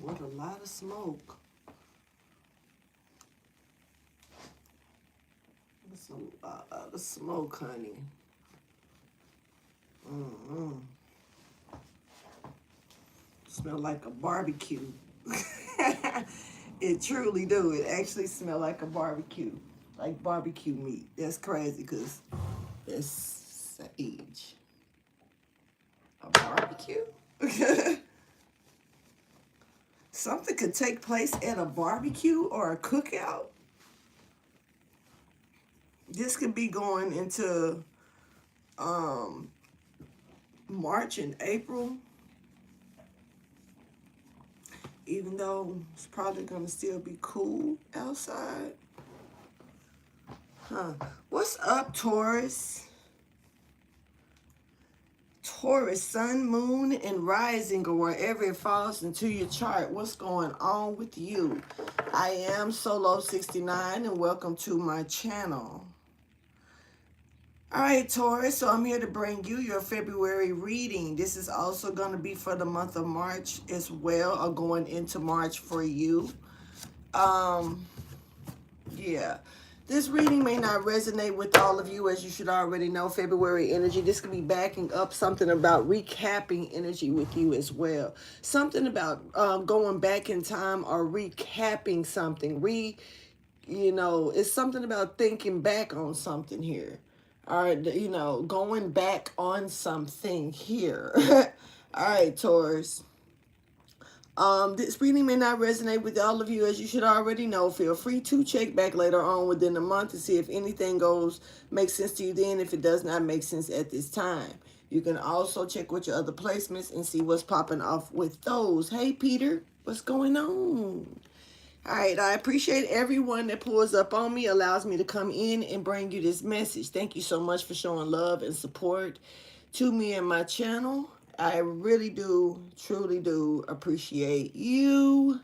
with a lot of smoke. It's a lot of smoke, honey. Mm-hmm. Smell like a barbecue. It truly do. It actually smell like a barbecue, like barbecue meat. That's crazy because it's sage. A barbecue? Something could take place at a barbecue or a cookout. This could be going into um, March and April, even though it's probably going to still be cool outside. Huh. What's up, Taurus? Taurus, sun, moon, and rising, or wherever it falls into your chart. What's going on with you? I am Solo69, and welcome to my channel. All right, Taurus, so I'm here to bring you your February reading. This is also going to be for the month of March as well, or going into March for you. Yeah. This reading may not resonate with all of you, as you should already know. February energy. This could be backing up something about recapping energy with you as well. Something about going back in time or recapping something. It's something about thinking back on something here. Or, going back on something here. All right, Taurus. This reading may not resonate with all of you, as you should already know. Feel free to check back later on within the month to see if anything makes sense to you then, if it does not make sense at this time. You can also check with your other placements and see what's popping off with those. Hey, Peter, what's going on? All right, I appreciate everyone that pulls up on me, allows me to come in and bring you this message. Thank you so much for showing love and support to me and my channel. I really do, truly do appreciate you.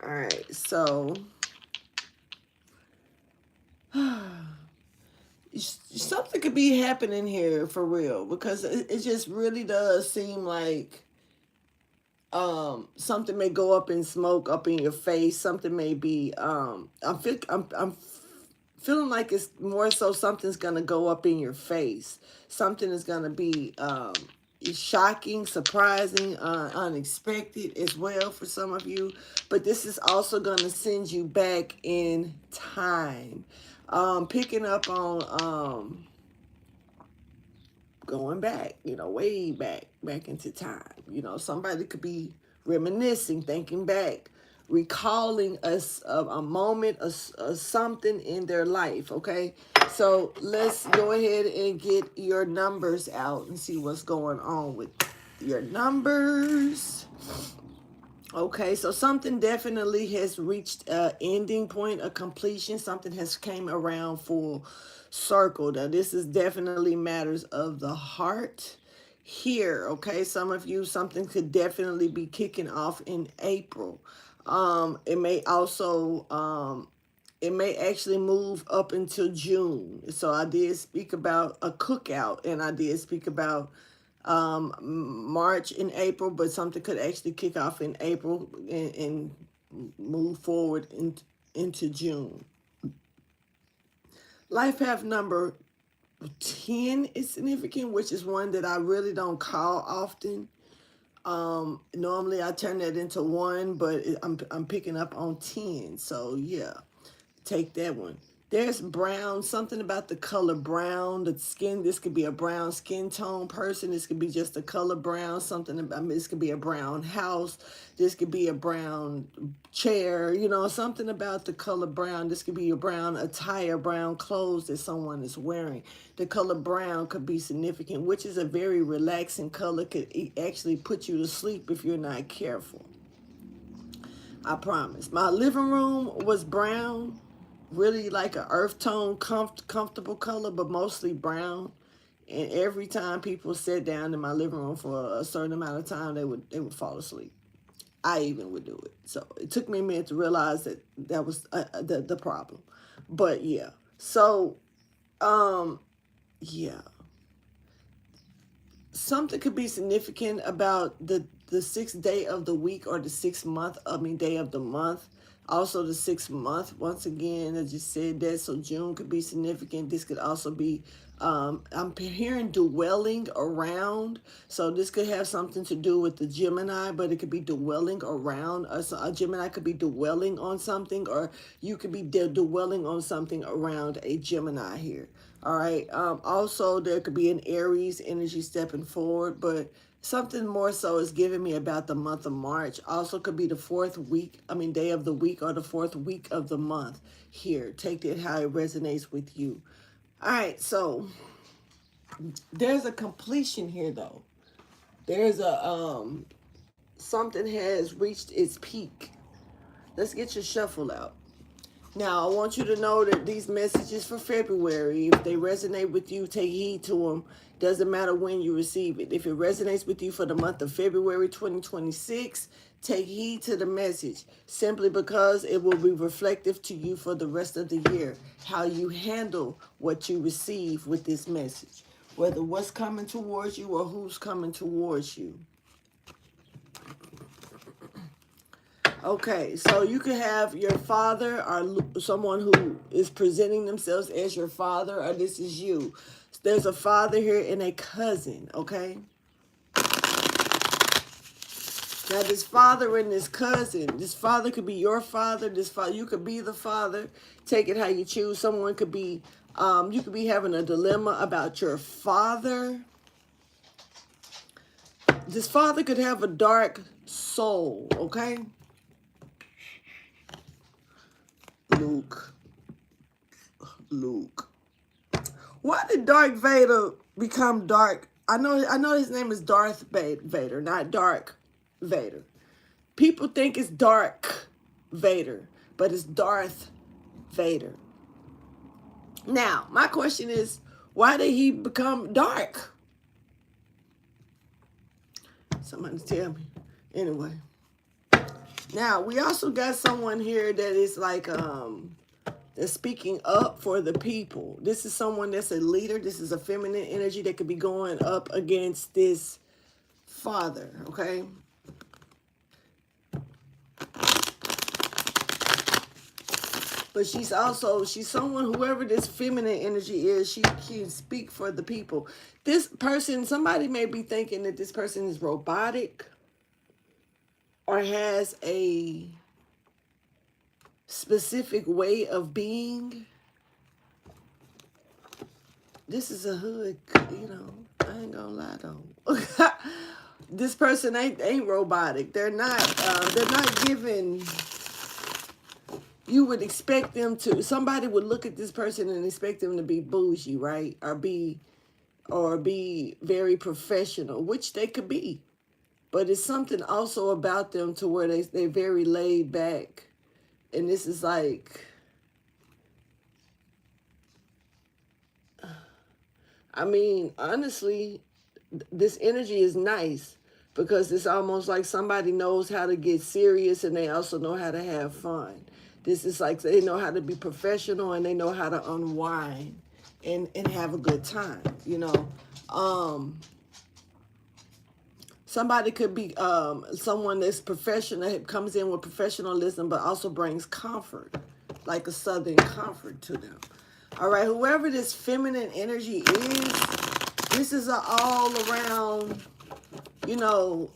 All right, so something could be happening here for real, because it just really does seem like something may go up in smoke, up in your face. Something may be I'm feeling like it's more so something's gonna go up in your face. Something is gonna be shocking, surprising, unexpected as well for some of you. But this is also gonna send you back in time. Picking up on going back, way back into time. Somebody could be reminiscing, thinking back, recalling a moment, something in their life, okay? So let's go ahead and get your numbers out and see what's going on with your numbers. Okay, so something definitely has reached an ending point, a completion. Something has came around full circle. Now, this is definitely matters of the heart here, okay? Some of you, something could definitely be kicking off in April. It may also, it may actually move up until June. So I did speak about a cookout, and I did speak about March and April, but something could actually kick off in April and move forward into June. Life path number 10 is significant, which is one that I really don't call often. Normally I turn that into 1, but I'm picking up on 10. So yeah, take that one. There's brown, something about the color brown, the skin. This could be a brown skin tone person. This could be just the color brown, something about, this could be a brown house. This could be a brown chair, something about the color brown. This could be a brown attire, brown clothes that someone is wearing. The color brown could be significant, which is a very relaxing color, could actually put you to sleep if you're not careful. I promise. My living room was brown. Really like an earth tone, comfortable color, but mostly brown. And every time people sat down in my living room for a certain amount of time, they would fall asleep. I even would do it. So it took me a minute to realize that was the problem. But yeah. So, yeah. something could be significant about the sixth day of the week or the sixth month, day of the month. Also the sixth month, once again, I just said that, so June could be significant. This could also be, I'm hearing dwelling around, so this could have something to do with the Gemini, but it could be dwelling around. A Gemini could be dwelling on something, or you could be dwelling on something around a Gemini here. All right. Also, there could be an Aries energy stepping forward, but something more so is giving me about the month of March. Also could be the fourth week, day of the week, or the fourth week of the month here. Take it how it resonates with you. All right. So there's a completion here, though. There's something has reached its peak. Let's get your shuffle out. Now, I want you to know that these messages for February, if they resonate with you, take heed to them. Doesn't matter when you receive it. If it resonates with you for the month of February 2026, take heed to the message, simply because it will be reflective to you for the rest of the year, how you handle what you receive with this message, whether what's coming towards you or who's coming towards you. Okay, so you could have your father or someone who is presenting themselves as your father, or this is you. There's a father here and a cousin, okay? Now, this father and this cousin, this father could be your father, you could be the father. Take it how you choose. Someone could be, you could be having a dilemma about your father. This father could have a dark soul, okay? Luke. Why did Darth Vader become Dark? I know his name is Darth Vader, not Dark Vader. People think it's Dark Vader, but it's Darth Vader. Now, my question is, why did he become dark? Somebody tell me. Anyway. Now, we also got someone here that is like, that's speaking up for the people. This is someone that's a leader. This is a feminine energy that could be going up against this father, okay? But she's someone, whoever this feminine energy is, she can speak for the people. This person, somebody may be thinking that this person is robotic or has a specific way of being. This is a hood, I ain't gonna lie though. This person ain't robotic. They're not giving. You would expect them to, somebody would look at this person and expect them to be bougie, right? Or be very professional, which they could be. But it's something also about them to where they're very laid back. And this is like, honestly, this energy is nice because it's almost like somebody knows how to get serious and they also know how to have fun. This is like they know how to be professional and they know how to unwind and have a good time, Somebody could be someone that's professional, that comes in with professionalism, but also brings comfort, like a southern comfort to them. All right, whoever this feminine energy is, this is an all around,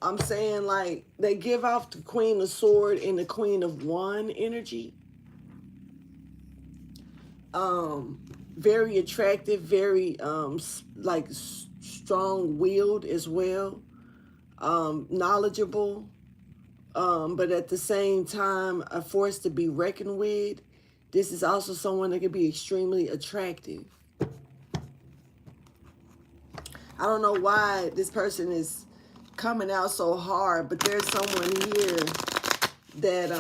I'm saying like they give off the Queen of Swords and the Queen of Wand energy. Very attractive, very like strong-willed as well. Knowledgeable, but at the same time a force to be reckoned with. This is also someone that can be extremely attractive. I don't know why this person is coming out so hard, but there's someone here that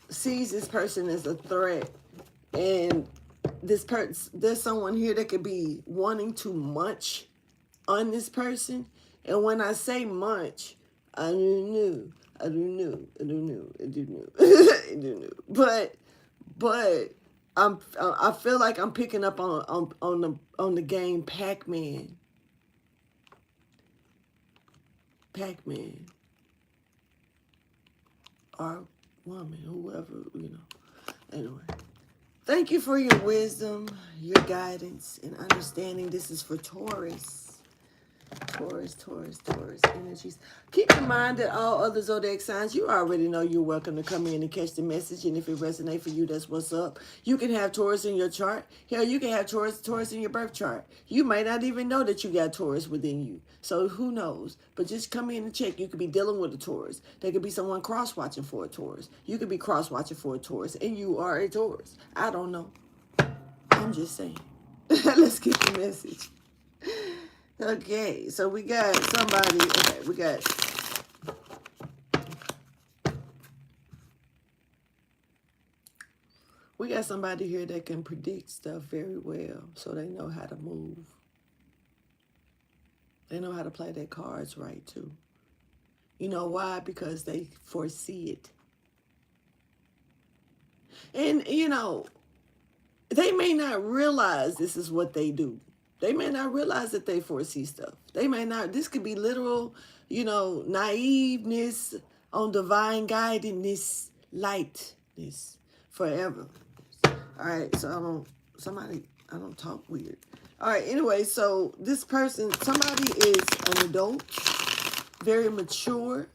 sees this person as a threat, and there's someone here that could be wanting to munch on this person. And when I say munch, I don't know. But I feel like I'm picking up on the game Pac-Man. Pac-Man or woman, whoever, you know. Anyway, thank you for your wisdom, your guidance, and understanding. This is for Taurus. Taurus energies. Keep in mind that all other zodiac signs, you already know you're welcome to come in and catch the message. And if it resonates for you, that's what's up. You can have Taurus in your chart. Hell, you can have Taurus in your birth chart. You might not even know that you got Taurus within you. So who knows? But just come in and check. You could be dealing with a Taurus. There could be someone cross-watching for a Taurus. You could be cross-watching for a Taurus. And you are a Taurus. I don't know. I'm just saying. Let's get the message. Okay, so we got somebody, okay, we got somebody here that can predict stuff very well, so they know how to move. They know how to play their cards right, too. You know why? Because they foresee it. And, you know, they may not realize this is what they do. They may not realize that they foresee stuff. They may not. This could be literal, you know, naiveness on divine guidance, lightness forever. All right, so I don't talk weird. All right, anyway, so this person, somebody is an adult, very mature.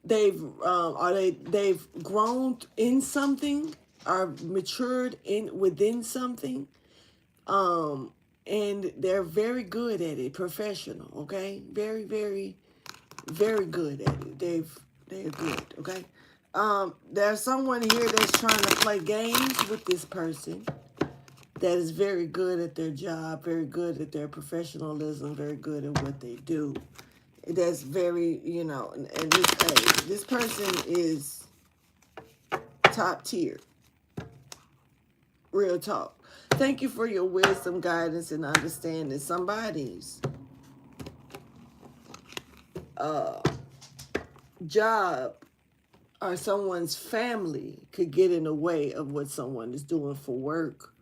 They've grown in something, are matured within something. And they're very good at it, professional, okay? Very, very, very good at it. They're good, okay? There's someone here that's trying to play games with this person that is very good at their job, very good at their professionalism, very good at what they do. That's very, you know, and this person is top tier. Real talk. Thank you for your wisdom, guidance, and understanding. Somebody's job or someone's family could get in the way of what someone is doing for work,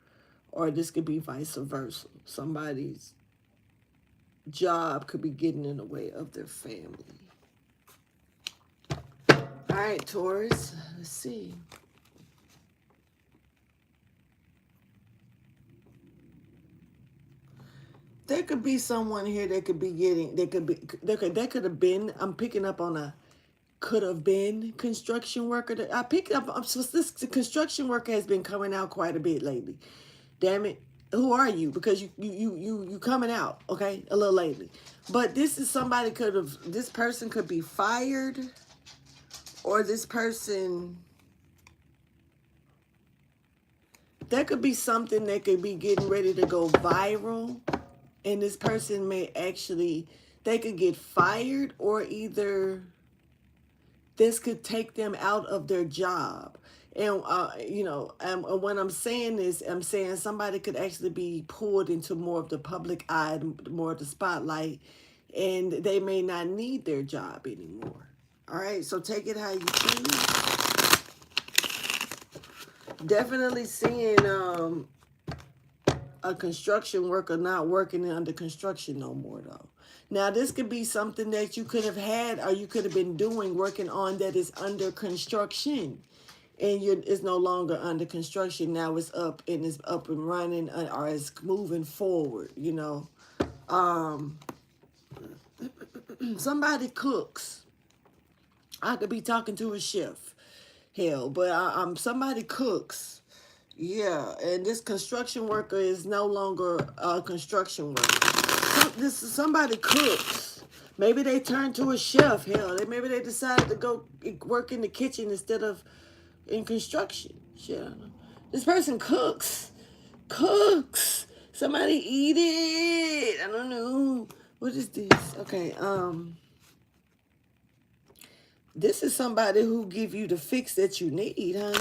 or this could be vice versa. Somebody's job could be getting in the way of their family. All right, Taurus, let's see. There could be someone here that could be getting, that could have been, I'm picking up on a could have been construction worker. I picked up, so this construction worker has been coming out quite a bit lately. Damn it. Who are you? Because you coming out, okay, a little lately. But this is somebody this person could be fired, or this person, there could be something that could be getting ready to go viral. And this person may actually, they could get fired, or either this could take them out of their job. And, you know, when I'm saying this, I'm saying somebody could actually be pulled into more of the public eye, more of the spotlight, and they may not need their job anymore. All right, so take it how you choose. Definitely seeing a construction worker not working under construction no more, though. Now, this could be something that you could have had, or you could have been doing, working on, that is under construction, and it's no longer under construction. Now it's up, and it's up and running, or it's moving forward, you know. Somebody cooks. I could be talking to a chef, hell, but somebody cooks. Yeah, and this construction worker is no longer a construction worker. Somebody cooks. Maybe they turned to a chef. Hell, maybe they decided to go work in the kitchen instead of in construction. Yeah. This person cooks. Cooks. Somebody eat it. I don't know. What is this? Okay, this is somebody who give you the fix that you need, honey.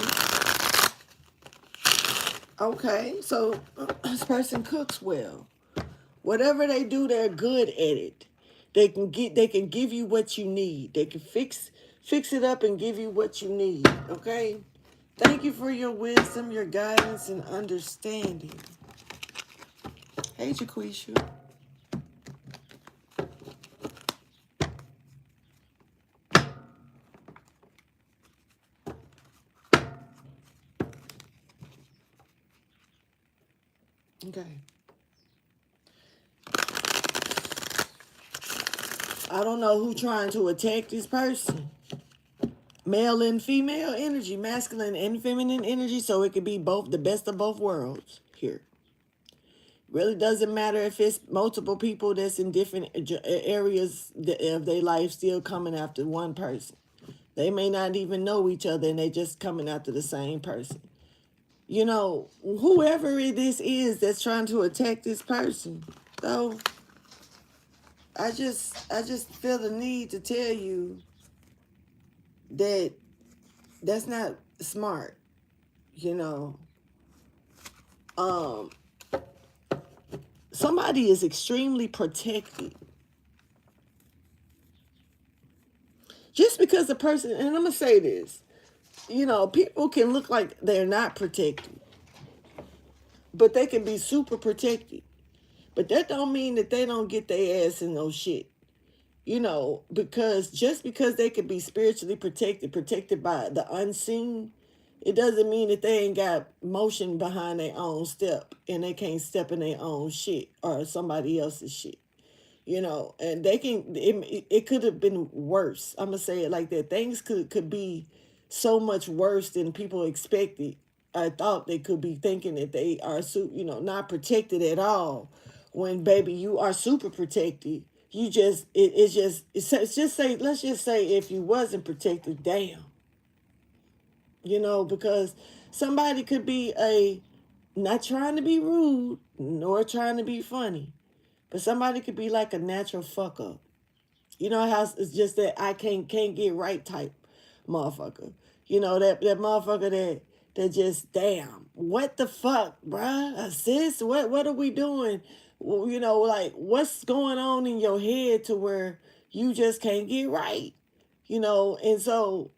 Okay, so this person cooks well. Whatever they do, they're good at it. They can give you what you need. They can fix it up and give you what you need. Okay? Thank you for your wisdom, your guidance, and understanding. Hey, Jaquisha. Okay. I don't know who trying to attack this person. Male and female energy, masculine and feminine energy, so it could be both, the best of both worlds here. Really doesn't matter if it's multiple people that's in different areas of their life still coming after one person. They may not even know each other and they just coming after the same person. You know, whoever this is that's trying to attack this person, though, I just feel the need to tell you that that's not smart. You know, um, somebody is extremely protected. Just because the person, and I'm gonna say this, you know, people can look like they're not protected, but they can be super protected. But that don't mean that they don't get their ass in no shit. You know, because just because they could be spiritually protected by the unseen, it doesn't mean that they ain't got motion behind their own step and they can't step in their own shit or somebody else's shit. You know, and they can, it could have been worse. I'm gonna say it like that. Things could be so much worse than people expected. I thought they could be thinking that they are, not protected at all. When baby, you are super protected. You just, it's just say, let's just say if you wasn't protected, damn. You know, because somebody could be not trying to be rude nor trying to be funny, but somebody could be like a natural fuck up. You know how it's just that I can't get right type motherfucker. You know, that motherfucker that just, damn, what the fuck, bruh? Sis, what are we doing? Well, you know, like, what's going on in your head to where you just can't get right? You know, and so,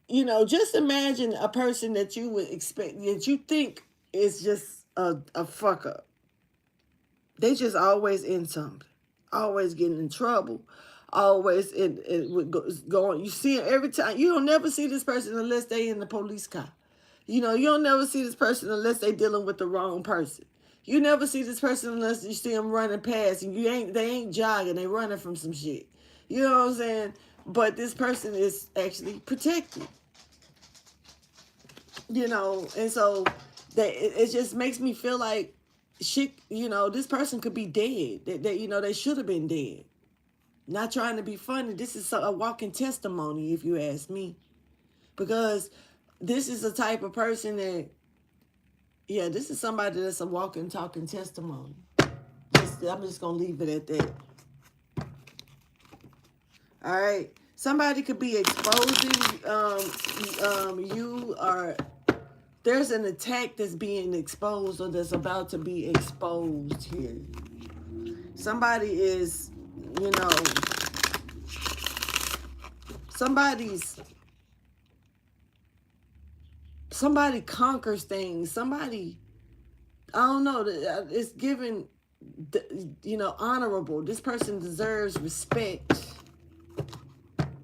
you know, just imagine a person that you would expect, that you think is just a fuck up. They just always in something, always getting in trouble, always going. You see them every time. You don't never see this person unless they in the police car. You know, you don't never see this person unless they dealing with the wrong person. You never see this person unless you see them running past and they ain't jogging, they running from some shit. You know what I'm saying? But this person is actually protected. You know, and so it just makes me feel like shit, you know, this person could be dead. You know, they should have been dead. Not trying to be funny. This is a walking testimony, if you ask me. Because this is the type of person that, yeah, this is somebody that's a walking, talking testimony. I'm just going to leave it at that. All right. Somebody could be exposing you, or there's an attack that's being exposed or that's about to be exposed here. Somebody is, you know, somebody conquers things. Somebody, I don't know, it's given, you know, honorable. This person deserves respect.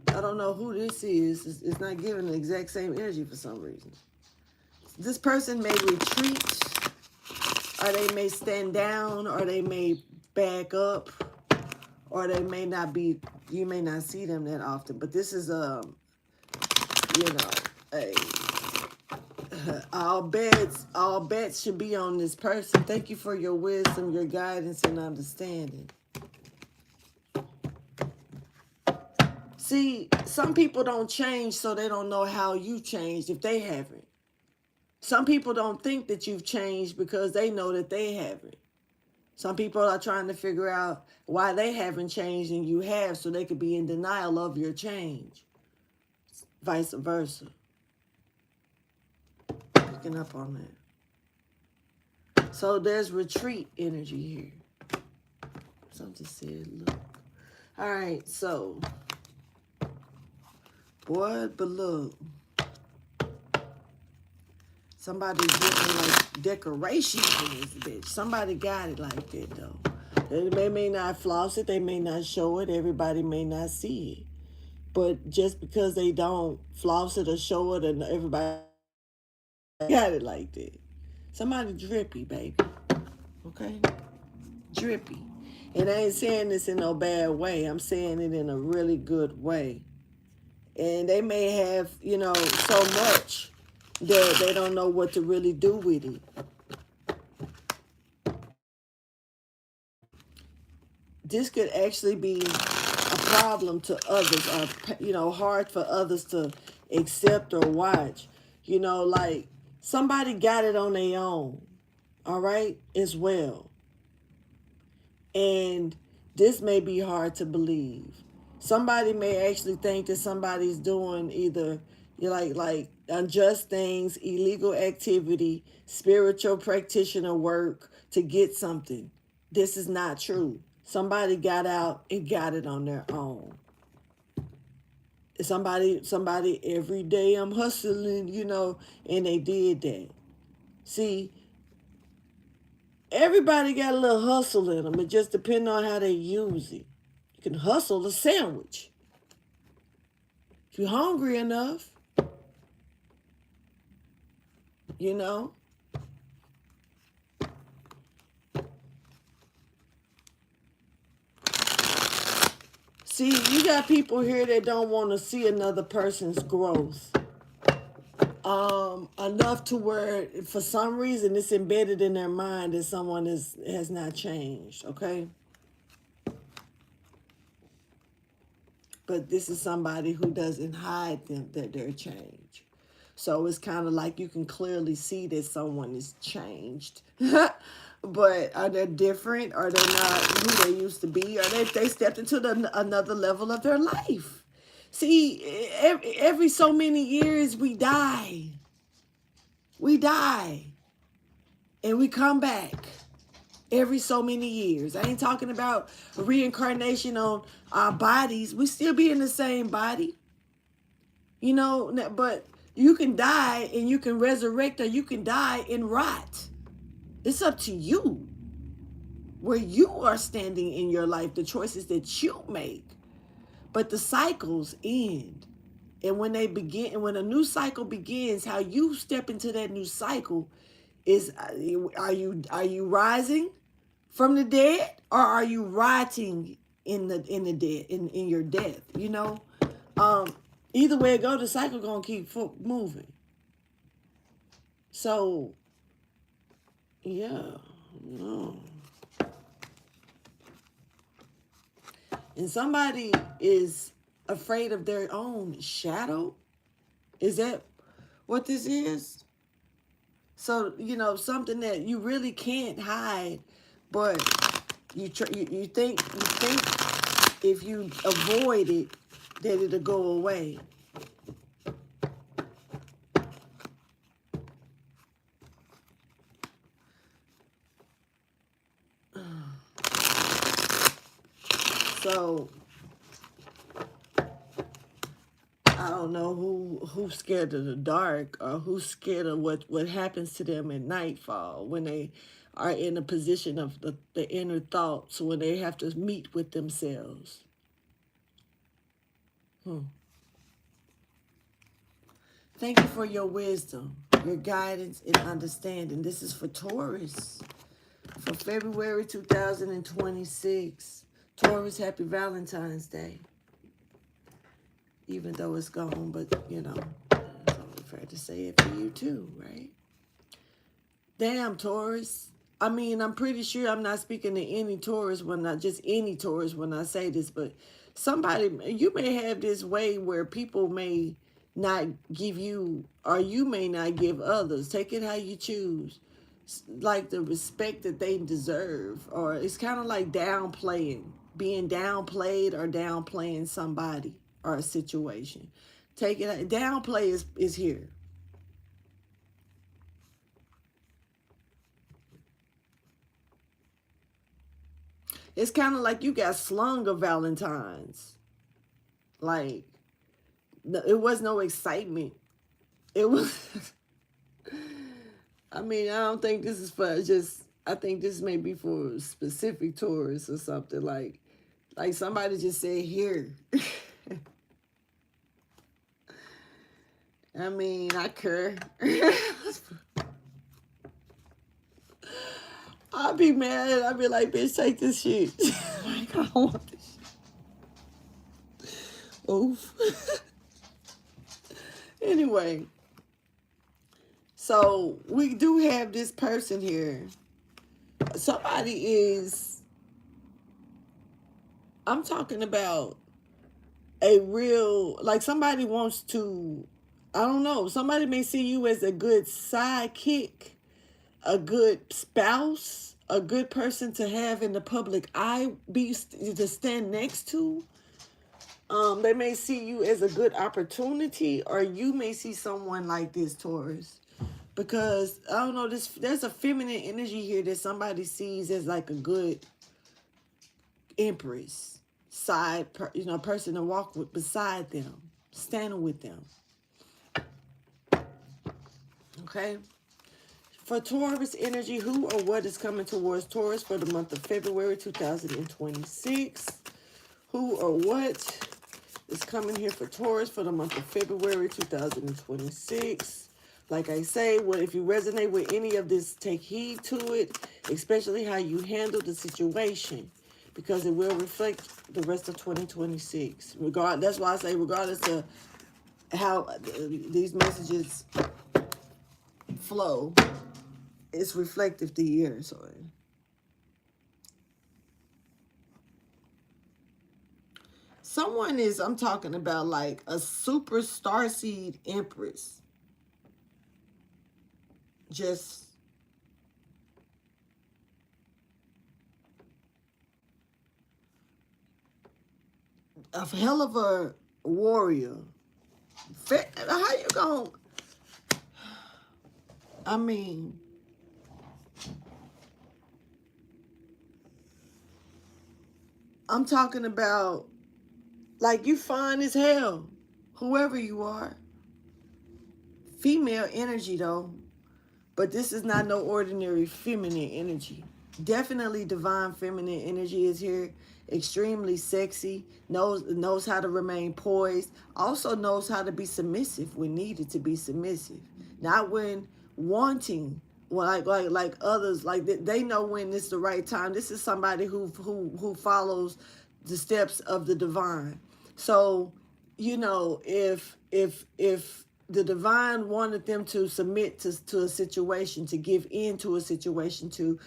I don't know who this is. It's not giving the exact same energy for some reason. This person may retreat, or they may stand down, or they may back up, or they may not be, you may not see them that often. But this is you know, all bets should be on this person. Thank you for your wisdom, your guidance, and understanding. See, some people don't change, so they don't know how you changed if they haven't. Some people don't think that you've changed because they know that they haven't. Some people are trying to figure out why they haven't changed and you have, so they could be in denial of your change. Vice versa. Picking up on that. So there's retreat energy here. Something said, look. All right, so. Boy, but look. Somebody's getting like decorations in this bitch. Somebody got it like that though. They may not floss it, they may not show it, everybody may not see it. But just because they don't floss it or show it, and everybody got it like that. Somebody drippy, baby. Okay? Drippy. And I ain't saying this in no bad way. I'm saying it in a really good way. And they may have, so much that they don't know what to really do with it. This could actually be a problem to others, or, hard for others to accept or watch. Like somebody got it on their own, all right, as well. And this may be hard to believe. Somebody may actually think that somebody's doing either like unjust things, illegal activity, spiritual practitioner work to get something. This is not true. Somebody got out and got it on their own. Somebody every day I'm hustling, and they did that. See, everybody got a little hustle in them. It just depends on how they use it. You can hustle a sandwich. If you're hungry enough, you know. See, you got people here that don't want to see another person's growth. Enough to where, for some reason, it's embedded in their mind that someone has not changed, okay? But this is somebody who doesn't hide them that they're changed. So it's kind of like you can clearly see that someone is changed. But are they different? Are they not who they used to be? Or they stepped into another level of their life? See, every so many years we die. We die. And we come back every so many years. I ain't talking about reincarnation on our bodies. We still be in the same body. But you can die and you can resurrect, or you can die and rot. It's up to you where you are standing in your life, the choices that you make. But the cycles end. And when they begin, and when a new cycle begins, how you step into that new cycle is, are you rising from the dead, or are you rotting in the dead, in your death? Either way it go, the cycle gonna keep moving. So yeah, no. And somebody is afraid of their own shadow. Is that what this is? So, something that you really can't hide, but you think if you avoid it, that it'll go away. So I don't know who's scared of the dark, or who's scared of what happens to them at nightfall, when they are in a position of the inner thoughts, when they have to meet with themselves. Thank you for your wisdom, your guidance, and understanding. This is for Taurus for February 2026. Taurus, happy Valentine's Day. Even though it's gone, but it's only fair to say it for you too, right? Damn, Taurus. I mean, I'm pretty sure I'm not speaking to any Taurus just any Taurus when I say this, but you may have this way where people may not give you, or you may not give others. Take it how you choose. Like the respect that they deserve, or it's kind of like being downplayed, or downplaying somebody or a situation. Take it, downplay is here. It's kind of like you got slung a Valentine's. Like, it was no excitement. It was, I mean, I don't think this is I think this may be for specific tourists or something. Like somebody just said, here. I mean, I care. I'd be mad. I'd be like, bitch, take this shit. Like, I don't want this shit. Oof. Anyway, so we do have this person here. Somebody is, I'm talking about a real, like somebody wants to, I don't know, somebody may see you as a good sidekick, a good spouse, a good person to have in the public eye, to stand next to. They may see you as a good opportunity, or you may see someone like this, Taurus. Because I don't know, there's a feminine energy here that somebody sees as like a good empress, person to walk with beside them, standing with them. Okay. For Taurus energy, who or what is coming towards Taurus for the month of February 2026? Who or what is coming here for Taurus for the month of February 2026? Like I say, if you resonate with any of this, take heed to it, especially how you handle the situation, because it will reflect the rest of 2026. That's why I say regardless of how these messages flow, it's reflective the year. So someone is, I'm talking about like a super starseed empress. Just a hell of a warrior. How you gonna, I mean, I'm talking about like you fine as hell, whoever you are. Female energy though, but this is not no ordinary feminine energy. Definitely divine feminine energy is here. Extremely sexy, knows how to remain poised, also knows how to be submissive when needed to be submissive. Not when wanting, well, like others, like they know when it's the right time. This is somebody who follows the steps of the divine. So, if the divine wanted them to submit to a situation, to give in to a situation, to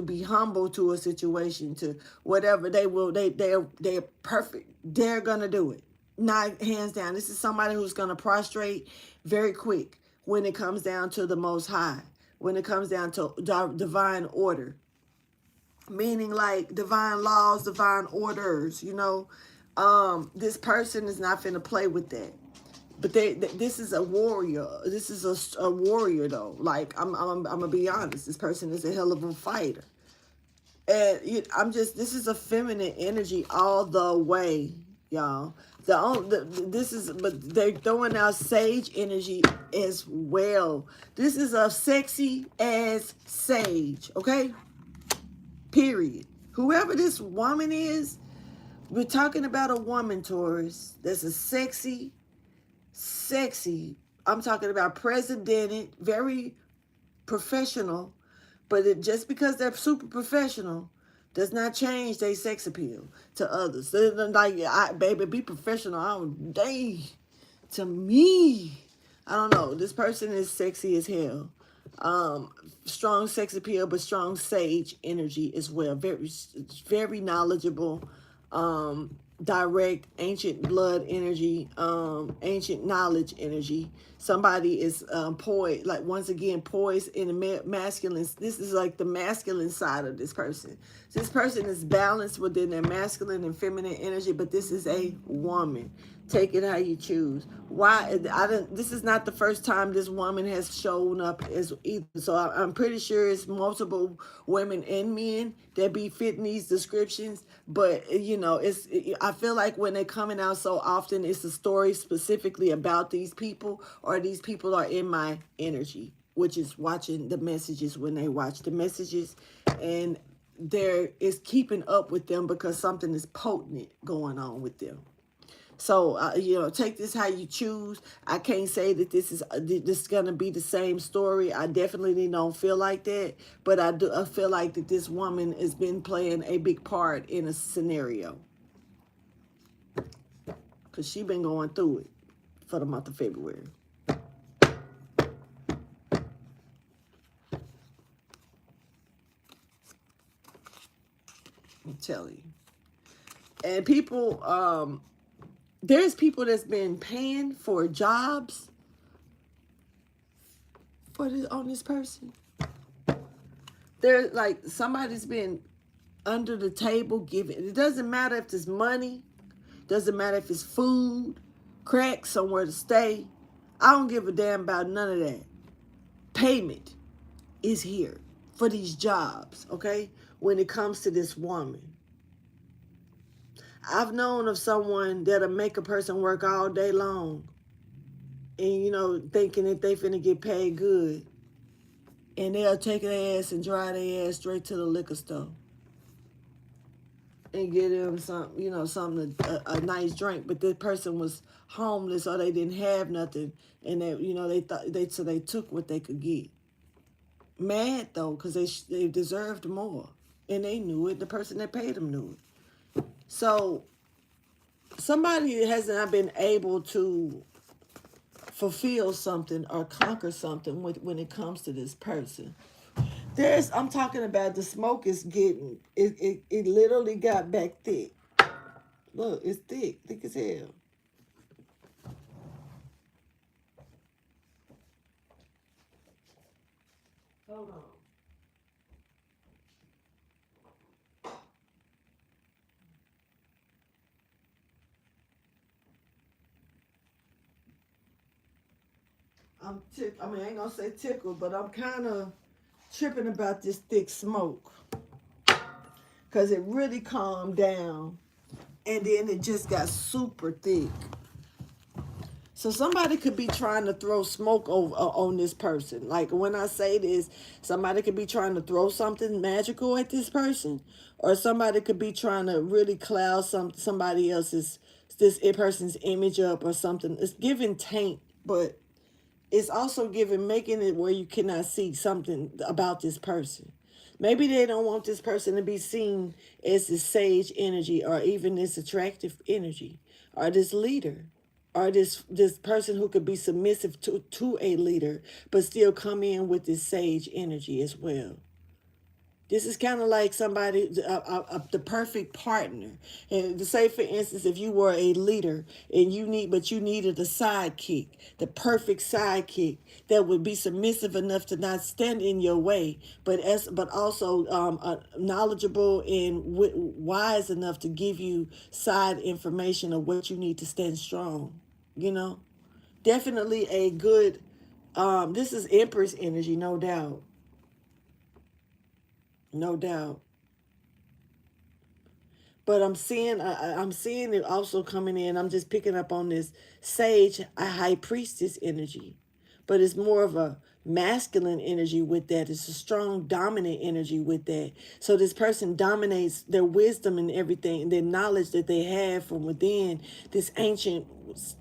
be humble to a situation, to whatever, they're perfect. They're gonna do it. Not hands down. This is somebody who's gonna prostrate very quick when it comes down to the Most High, when it comes down to divine order, meaning like divine laws, divine orders. This person is not finna play with that. But this is a warrior. This is a warrior though. Like I'm gonna be honest. This person is a hell of a fighter, and this is a feminine energy all the way, y'all. But they're throwing out sage energy as well. This is a sexy as sage. Okay. Period. Whoever this woman is, we're talking about a woman, Taurus. That's a sexy. I'm talking about presidented, very professional, but just because they're super professional does not change their sex appeal to others. They're like, baby, be professional. To me, I don't know. This person is sexy as hell. Strong sex appeal, but strong sage energy as well. Very, very knowledgeable. Direct, ancient blood energy, ancient knowledge energy. Somebody is poised, like once again, poised in the masculine. This is like the masculine side of this person. This person is balanced within their masculine and feminine energy, but this is a woman. Take it how you choose. Why? This is not the first time this woman has shown up as either. So I'm pretty sure it's multiple women and men that be fitting these descriptions. But I feel like when they're coming out so often, it's a story specifically about these people, or these people are in my energy, which is watching the messages. When they watch the messages, and there is keeping up with them because something is potent going on with them. So, you know, take this how you choose. I can't say that this is going to be the same story. I definitely don't feel like that. But I feel like that this woman has been playing a big part in a scenario. Because she been going through it for the month of February. I'm telling you. And people, there's people that's been paying for jobs for this, on this person. There's like somebody's been under the table giving. It doesn't matter if it's money, doesn't matter if it's food, crack, somewhere to stay. I don't give a damn about none of that. Payment is here for these jobs, okay? When it comes to this woman. I've known of someone that'll make a person work all day long and, you know, thinking that they finna get paid good. And they'll take their ass and drive their ass straight to the liquor store and get them some, you know, something, a nice drink. But this person was homeless or they didn't have nothing, and they, you know, so they took what they could get. Mad though, because they deserved more, and they knew it. The person that paid them knew it. So somebody has not been able to fulfill something or conquer something when it comes to this person. I'm talking about the smoke is getting, it literally got back thick. Look, it's thick as hell. Hold on. I mean, I ain't gonna say tickled, but I'm kind of tripping about this thick smoke. Because it really calmed down. And then it just got super thick. So somebody could be trying to throw smoke over on this person. Like when I say this, somebody could be trying to throw something magical at this person, or somebody could be trying to really cloud somebody else's this person's image up or something. It's giving taint, but it's also making it where you cannot see something about this person. Maybe they don't want this person to be seen as this sage energy or even this attractive energy or this leader or this person who could be submissive to a leader but still come in with this sage energy as well. This is kind of like somebody, the perfect partner. And to say, for instance, if you were a leader and you needed a sidekick, the perfect sidekick that would be submissive enough to not stand in your way, but also knowledgeable and wise enough to give you side information of what you need to stand strong. You know, definitely a good. This is Empress energy, no doubt. No doubt. But I'm seeing it also coming in. I'm just picking up on this sage, a high priestess energy. But it's more of a masculine energy with that. It's a strong dominant energy with that. So this person dominates their wisdom and everything, and their knowledge that they have from within this ancient,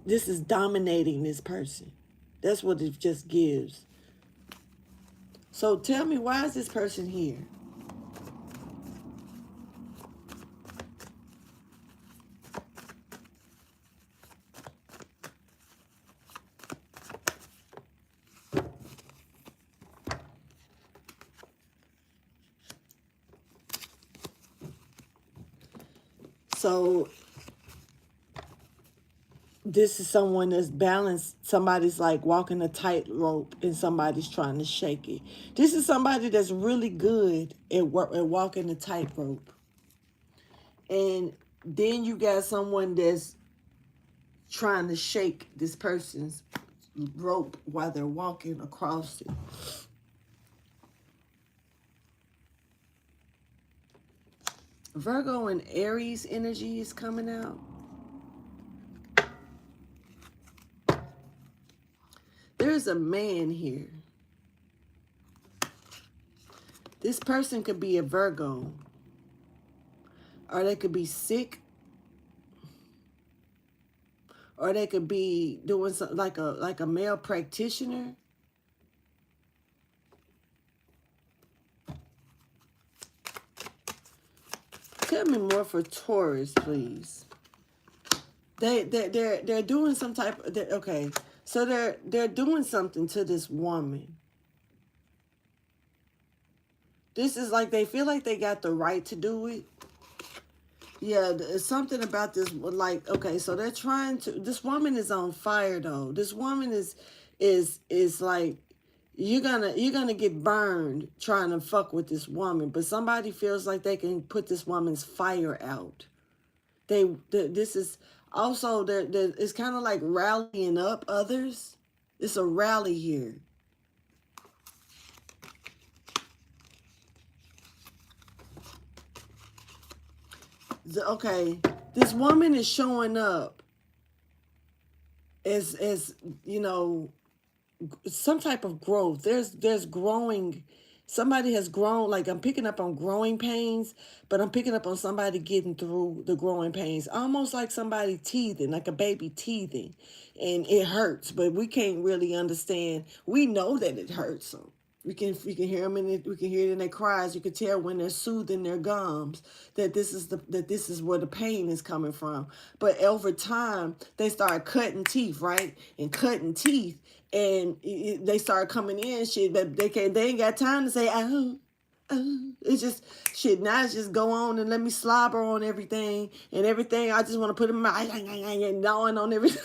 this is dominating this person. That's what it just gives. So tell me, why is this person here? So this is someone that's balanced. Somebody's like walking a tightrope and somebody's trying to shake it. This is somebody that's really good at walking a tightrope. And then you got someone that's trying to shake this person's rope while they're walking across it. Virgo and Aries energy is coming out. There's a man here. This person could be a Virgo, or they could be sick, or they could be doing something like a male practitioner. Tell me more for Taurus, please. They're doing some type of, okay. So they're doing something to this woman. This is like they feel like they got the right to do it. Yeah, it's something about this, like, okay, so they're trying to, this woman is on fire though. This woman is like, you're gonna get burned trying to fuck with this woman, but somebody feels like they can put this woman's fire out. This is also, it's kind of like rallying up others. It's a rally here. Okay, this woman is showing up as you know, some type of growth. There's growing. Somebody has grown. Like, I'm picking up on growing pains, but I'm picking up on somebody getting through the growing pains. Almost like somebody teething, like a baby teething, and it hurts, but we can't really understand. We know that it hurts them. We can hear them we can hear it in their cries. You can tell when they're soothing their gums that this is where the pain is coming from. But over time, they start cutting teeth, right? And cutting teeth, and they start coming in shit, but they ain't got time to say oh. It's just shit. Now it's just go on and let me slobber on everything and everything. I just want to put in my gnawing on everything.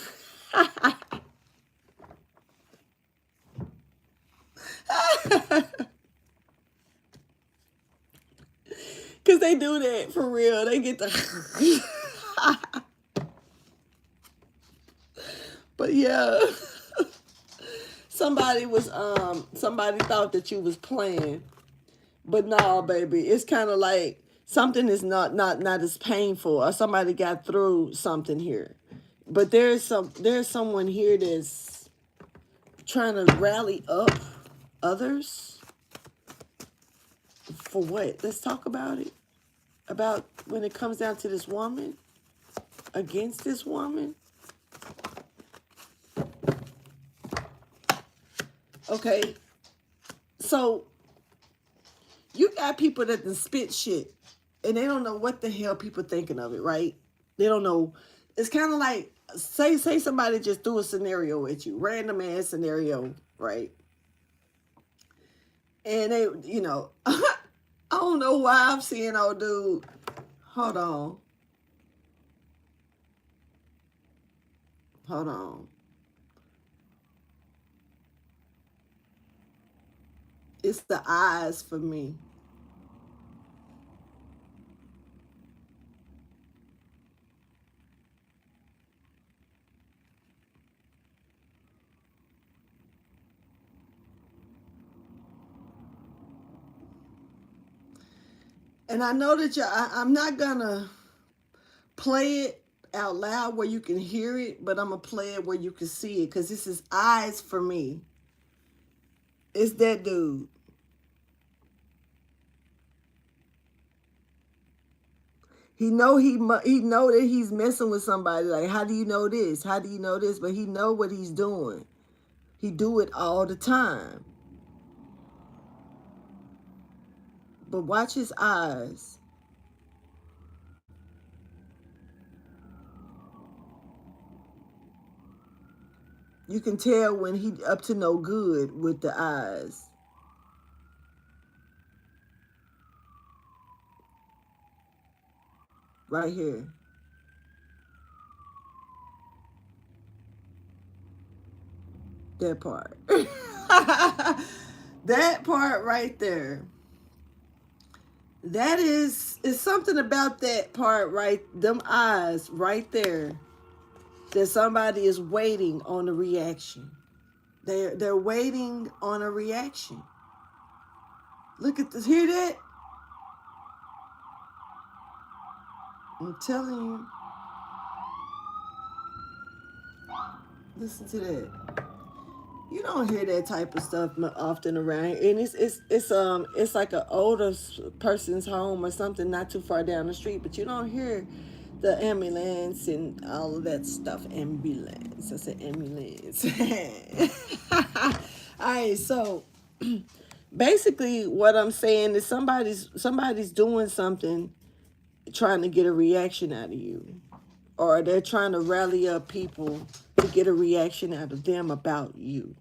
Cause they do that for real. They get the but yeah. Somebody thought that you was playing. But no, baby. It's kinda like something is not as painful, or somebody got through something here. But there's someone here that's trying to rally up others. For what? Let's talk about it. About when it comes down to this woman, against this woman. Okay, so you got people that can spit shit, and they don't know what the hell people thinking of it, right? They don't know. It's kind of like, say somebody just threw a scenario at you, random ass scenario, right? And they, I don't know why I'm seeing old dude. Hold on. Hold on. It's the eyes for me. And I know that I'm not gonna play it out loud where you can hear it, but I'm gonna play it where you can see it, because this is eyes for me. It's that dude. He know that he's messing with somebody. Like, how do you know this? How do you know this? But he know what he's doing. He do it all the time. But watch his eyes. You can tell when he up to no good with the eyes. Right here. That part. That part right there. That is something about that part, right? Them eyes right there. That somebody is waiting on a reaction. They're waiting on a reaction. Look at this. Hear that? I'm telling you. Listen to that. You don't hear that type of stuff often around here. And it's like an older person's home or something, not too far down the street, but you don't hear the ambulance and all of that stuff. Ambulance. I said ambulance. All right, so basically what I'm saying is somebody's doing something trying to get a reaction out of you. Or they're trying to rally up people to get a reaction out of them about you.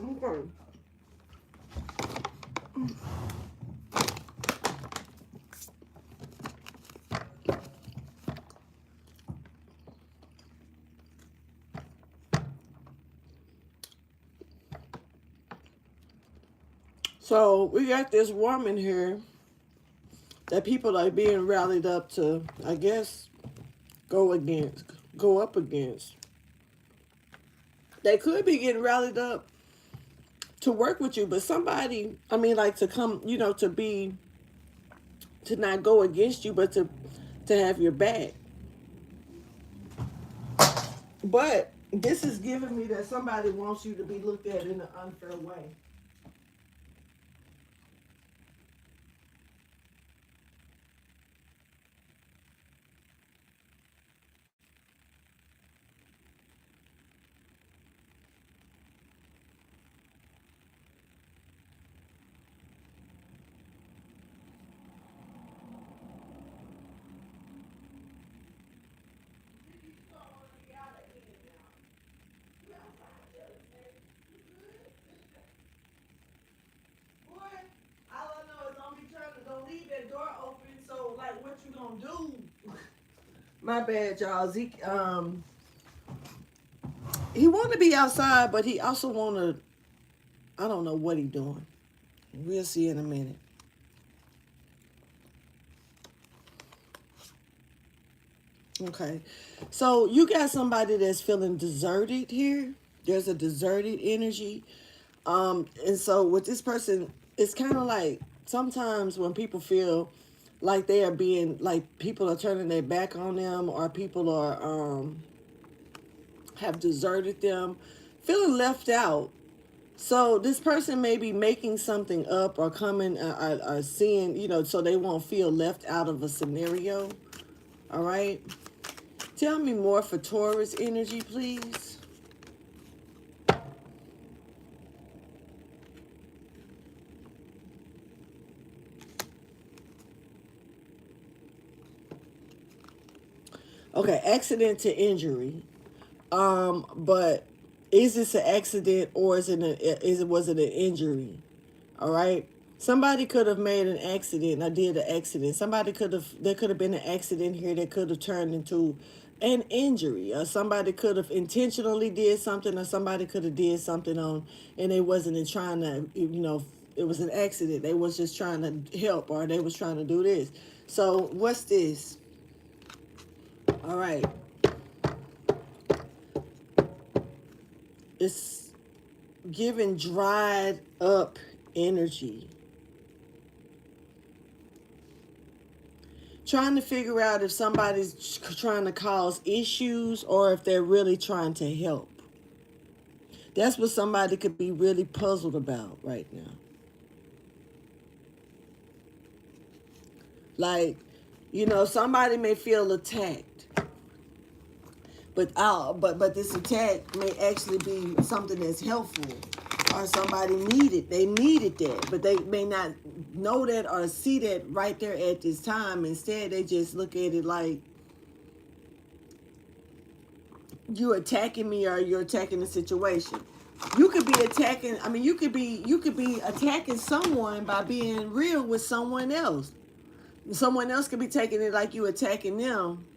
Okay. So we got this woman here that people are being rallied up to, I guess, go up against. They could be getting rallied up to work with you, but somebody, I mean, like to come, to not go against you, but to have your back. But this is giving me that somebody wants you to be looked at in an unfair way. Do my bad, y'all. Zeke, he want to be outside, but he also want to. I don't know what he doing. We'll see in a minute. Okay, so you got somebody that's feeling deserted here. There's a deserted energy, and so with this person, it's kind of like sometimes when people feel like they are being like people are turning their back on them, or people are have deserted them, feeling left out. So this person may be making something up or coming or seeing, so they won't feel left out of a scenario. All right. Tell me more for Taurus energy, please. Okay, accident to injury. But is this an accident or was it an injury? All right. Somebody could have made an accident. I did an accident. There could have been an accident here that could have turned into an injury. Or somebody could have intentionally did something, or somebody could have did something and they wasn't trying to, it was an accident. They was just trying to help, or they was trying to do this. So what's this? All right. It's giving dried up energy. Trying to figure out if somebody's trying to cause issues or if they're really trying to help. That's what somebody could be really puzzled about right now. Like, somebody may feel attacked. But this attack may actually be something that's helpful, or somebody they needed that, but they may not know that or see that right there at this time. Instead, they just look at it like you're attacking me or you're attacking the situation. You could be attacking. I mean, you could be attacking someone by being real with someone else. Someone else could be taking it like you attacking them,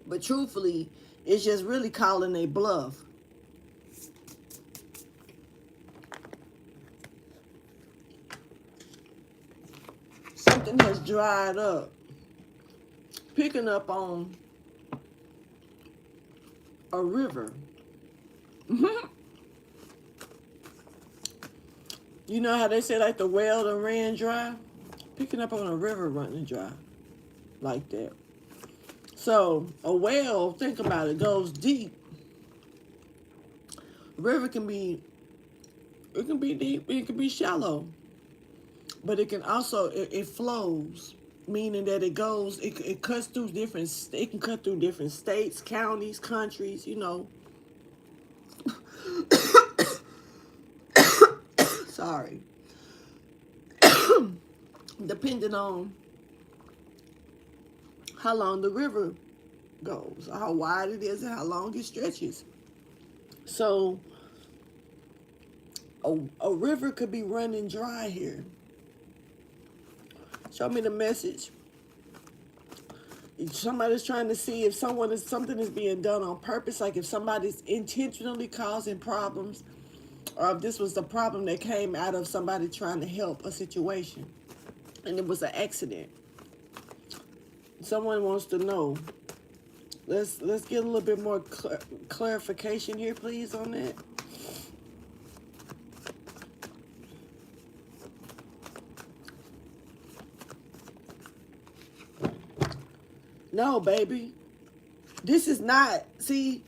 but truthfully, It's just really calling a bluff. Something has dried up. Picking up on a river. You know how they say like the well done ran dry? Picking up on a river running dry. Like that. So a well, think about it, goes deep. A river can be, it can be deep, it can be shallow. But it can also, it flows. Meaning that it goes, it cuts through different, it can cut through different states, counties, countries, you know. Sorry. Depending on how long the river goes, how wide it is, and how long it stretches. So a river could be running dry here. Show me the message. Somebody's trying to see if something is being done on purpose, like if somebody's intentionally causing problems, or if this was the problem that came out of somebody trying to help a situation, and it was an accident. Someone wants to know. Let's get a little bit more clarification here, please, on that. No, baby. This is not, see,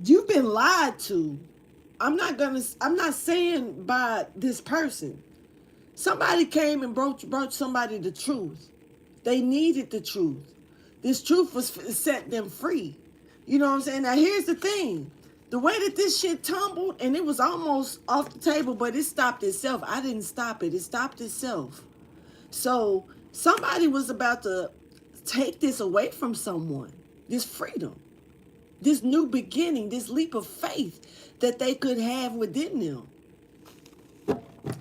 you've been lied to. I'm not saying by this person. Somebody came and brought somebody the truth. They needed the truth. This truth was set them free. You know what I'm saying? Now here's the thing. The way that this shit tumbled, and it was almost off the table, but it stopped itself. I didn't stop it. It stopped itself. So somebody was about to take this away from someone, this freedom, this new beginning, this leap of faith that they could have within them.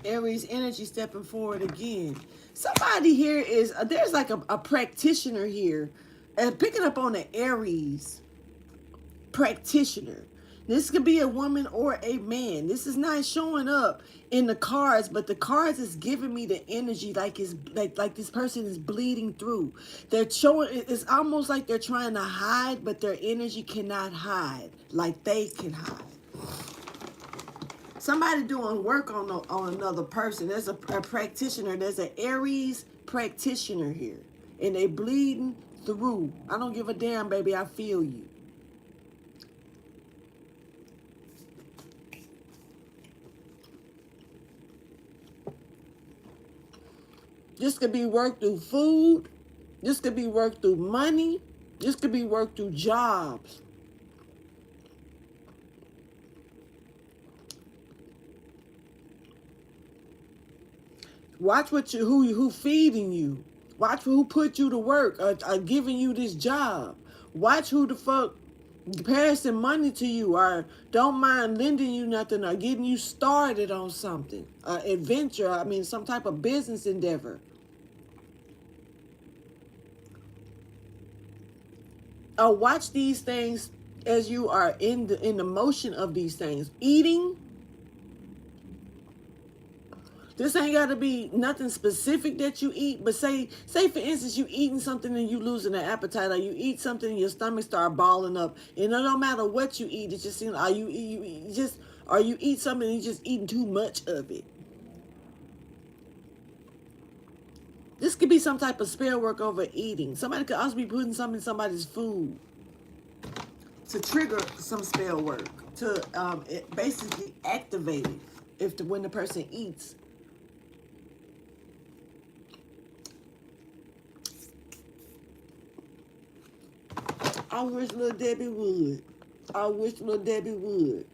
Aries energy stepping forward again. Somebody here is, there's like a practitioner here, and picking up on the Aries practitioner. This could be a woman or a man. This is not showing up in the cards, but the cards is giving me the energy like it's like this person is bleeding through. They're showing, it's almost like they're trying to hide, but their energy cannot hide like they can hide. Somebody doing work on another person. There's a practitioner. There's an Aries practitioner here, and they bleeding through. I don't give a damn, baby. I feel you. This could be work through food. This could be work through money. This could be work through jobs. Watch who feeding you. Watch who put you to work or giving you this job. Watch who the fuck passing money to you or don't mind lending you nothing or getting you started on something. Adventure, I mean some type of business endeavor. Watch these things as you are in the motion of these things. Eating. This ain't got to be nothing specific that you eat, but say for instance, you eating something and you losing an appetite, or you eat something and your stomach start balling up. And no matter what you eat, it just seems, or you eat something and you just eating too much of it. This could be some type of spell work over eating. Somebody could also be putting something in somebody's food to trigger some spell work, to basically activate it when the person eats. I wish little Debbie would. I wish little Debbie would.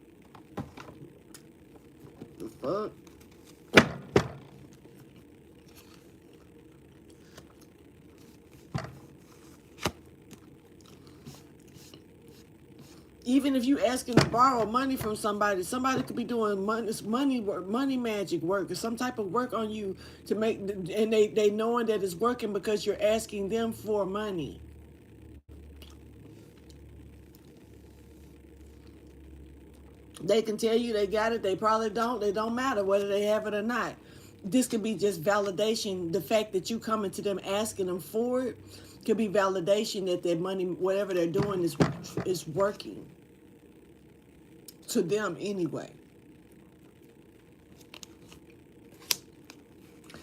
The fuck? Even if you asking to borrow money from somebody, somebody could be doing money magic work or some type of work on you to make, and they knowing that it's working because you're asking them for money. They can tell you they got it. They probably don't. It don't matter whether they have it or not. This could be just validation. The fact that you coming to them asking them for it could be validation that their money, whatever they're doing, is working to them anyway.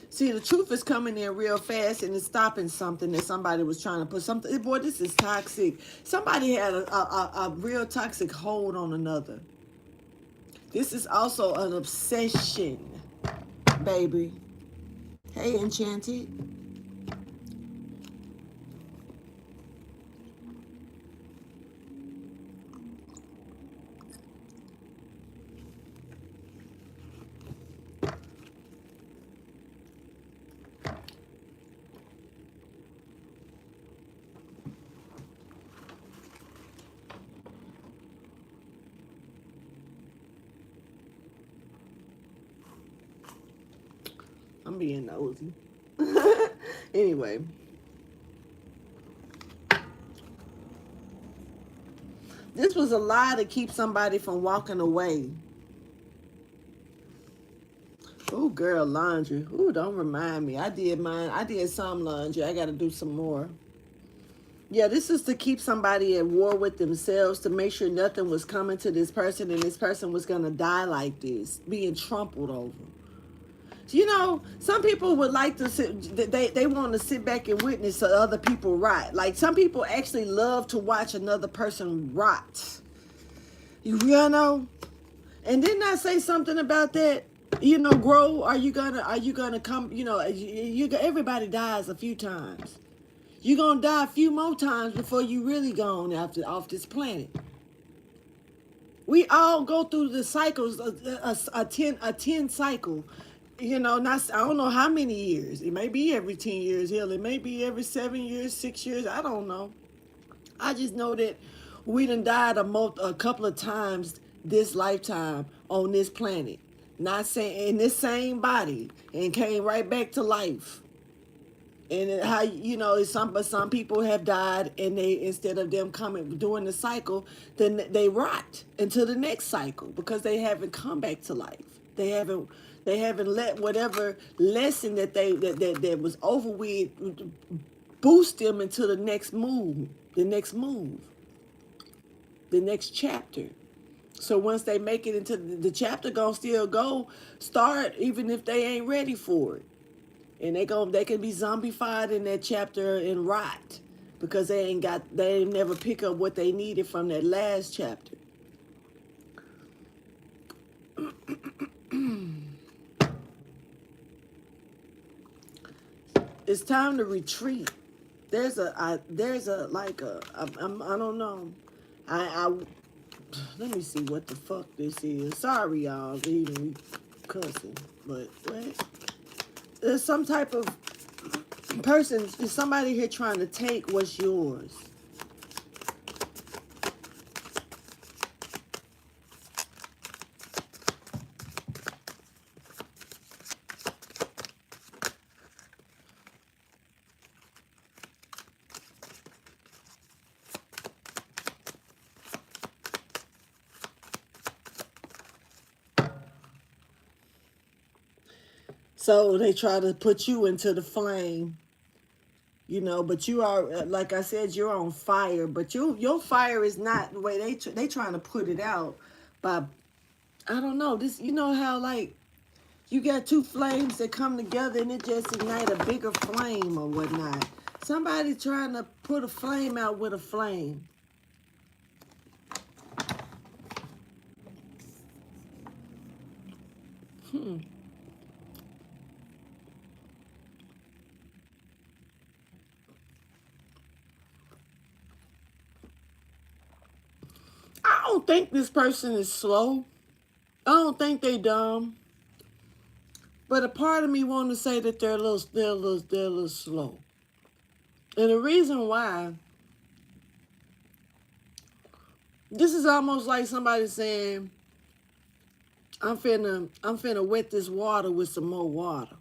See, the truth is coming in real fast and it's stopping something that somebody was trying to put something. Boy, this is toxic. Somebody had a real toxic hold on another. This is also an obsession, baby. Hey, Enchanted. I'm being nosy. Anyway. This was a lie to keep somebody from walking away. Oh, girl, laundry. Oh, don't remind me. I did mine. I did some laundry. I got to do some more. Yeah, this is to keep somebody at war with themselves, to make sure nothing was coming to this person and this person was going to die like this, being trampled over. You know, some people would like to sit, they want to sit back and witness other people rot. Like, some people actually love to watch another person rot. You know? And didn't I say something about that? You know, grow. Are you gonna come? You know, everybody dies a few times. You're gonna die a few more times before you really gone off this planet. We all go through the cycles, a 10 cycle. You know, not, I don't know how many years. It may be every 10 years. Hell, it may be every 7 years, 6 years. I don't know. I just know that we done died a couple of times this lifetime on this planet. Not saying in this same body, and came right back to life. And how, you know, but some people have died, and they, instead of them coming doing the cycle, then they rot into the next cycle because they haven't come back to life. They haven't let whatever lesson that was over with boost them into the next move, the next chapter. So once they make it into the chapter, gonna still start even if they ain't ready for it. And they can be zombified in that chapter and rot because they ain't never pick up what they needed from that last chapter. It's time to retreat. There's a like a I don't know. I let me see what the fuck this is. Sorry, y'all, even cussing, but what? There's some type of person, is somebody here trying to take what's yours. So they try to put you into the flame, you know, but you are, like I said, you're on fire, but your fire is not the way they trying to put it out by, I don't know, this, you know how like you got two flames that come together and it just ignite a bigger flame or whatnot. Somebody trying to put a flame out with a flame. I don't think this person is slow. I don't think they dumb. But a part of me want to say that they're a little slow. And the reason why, this is almost like somebody saying, I'm finna wet this water with some more water.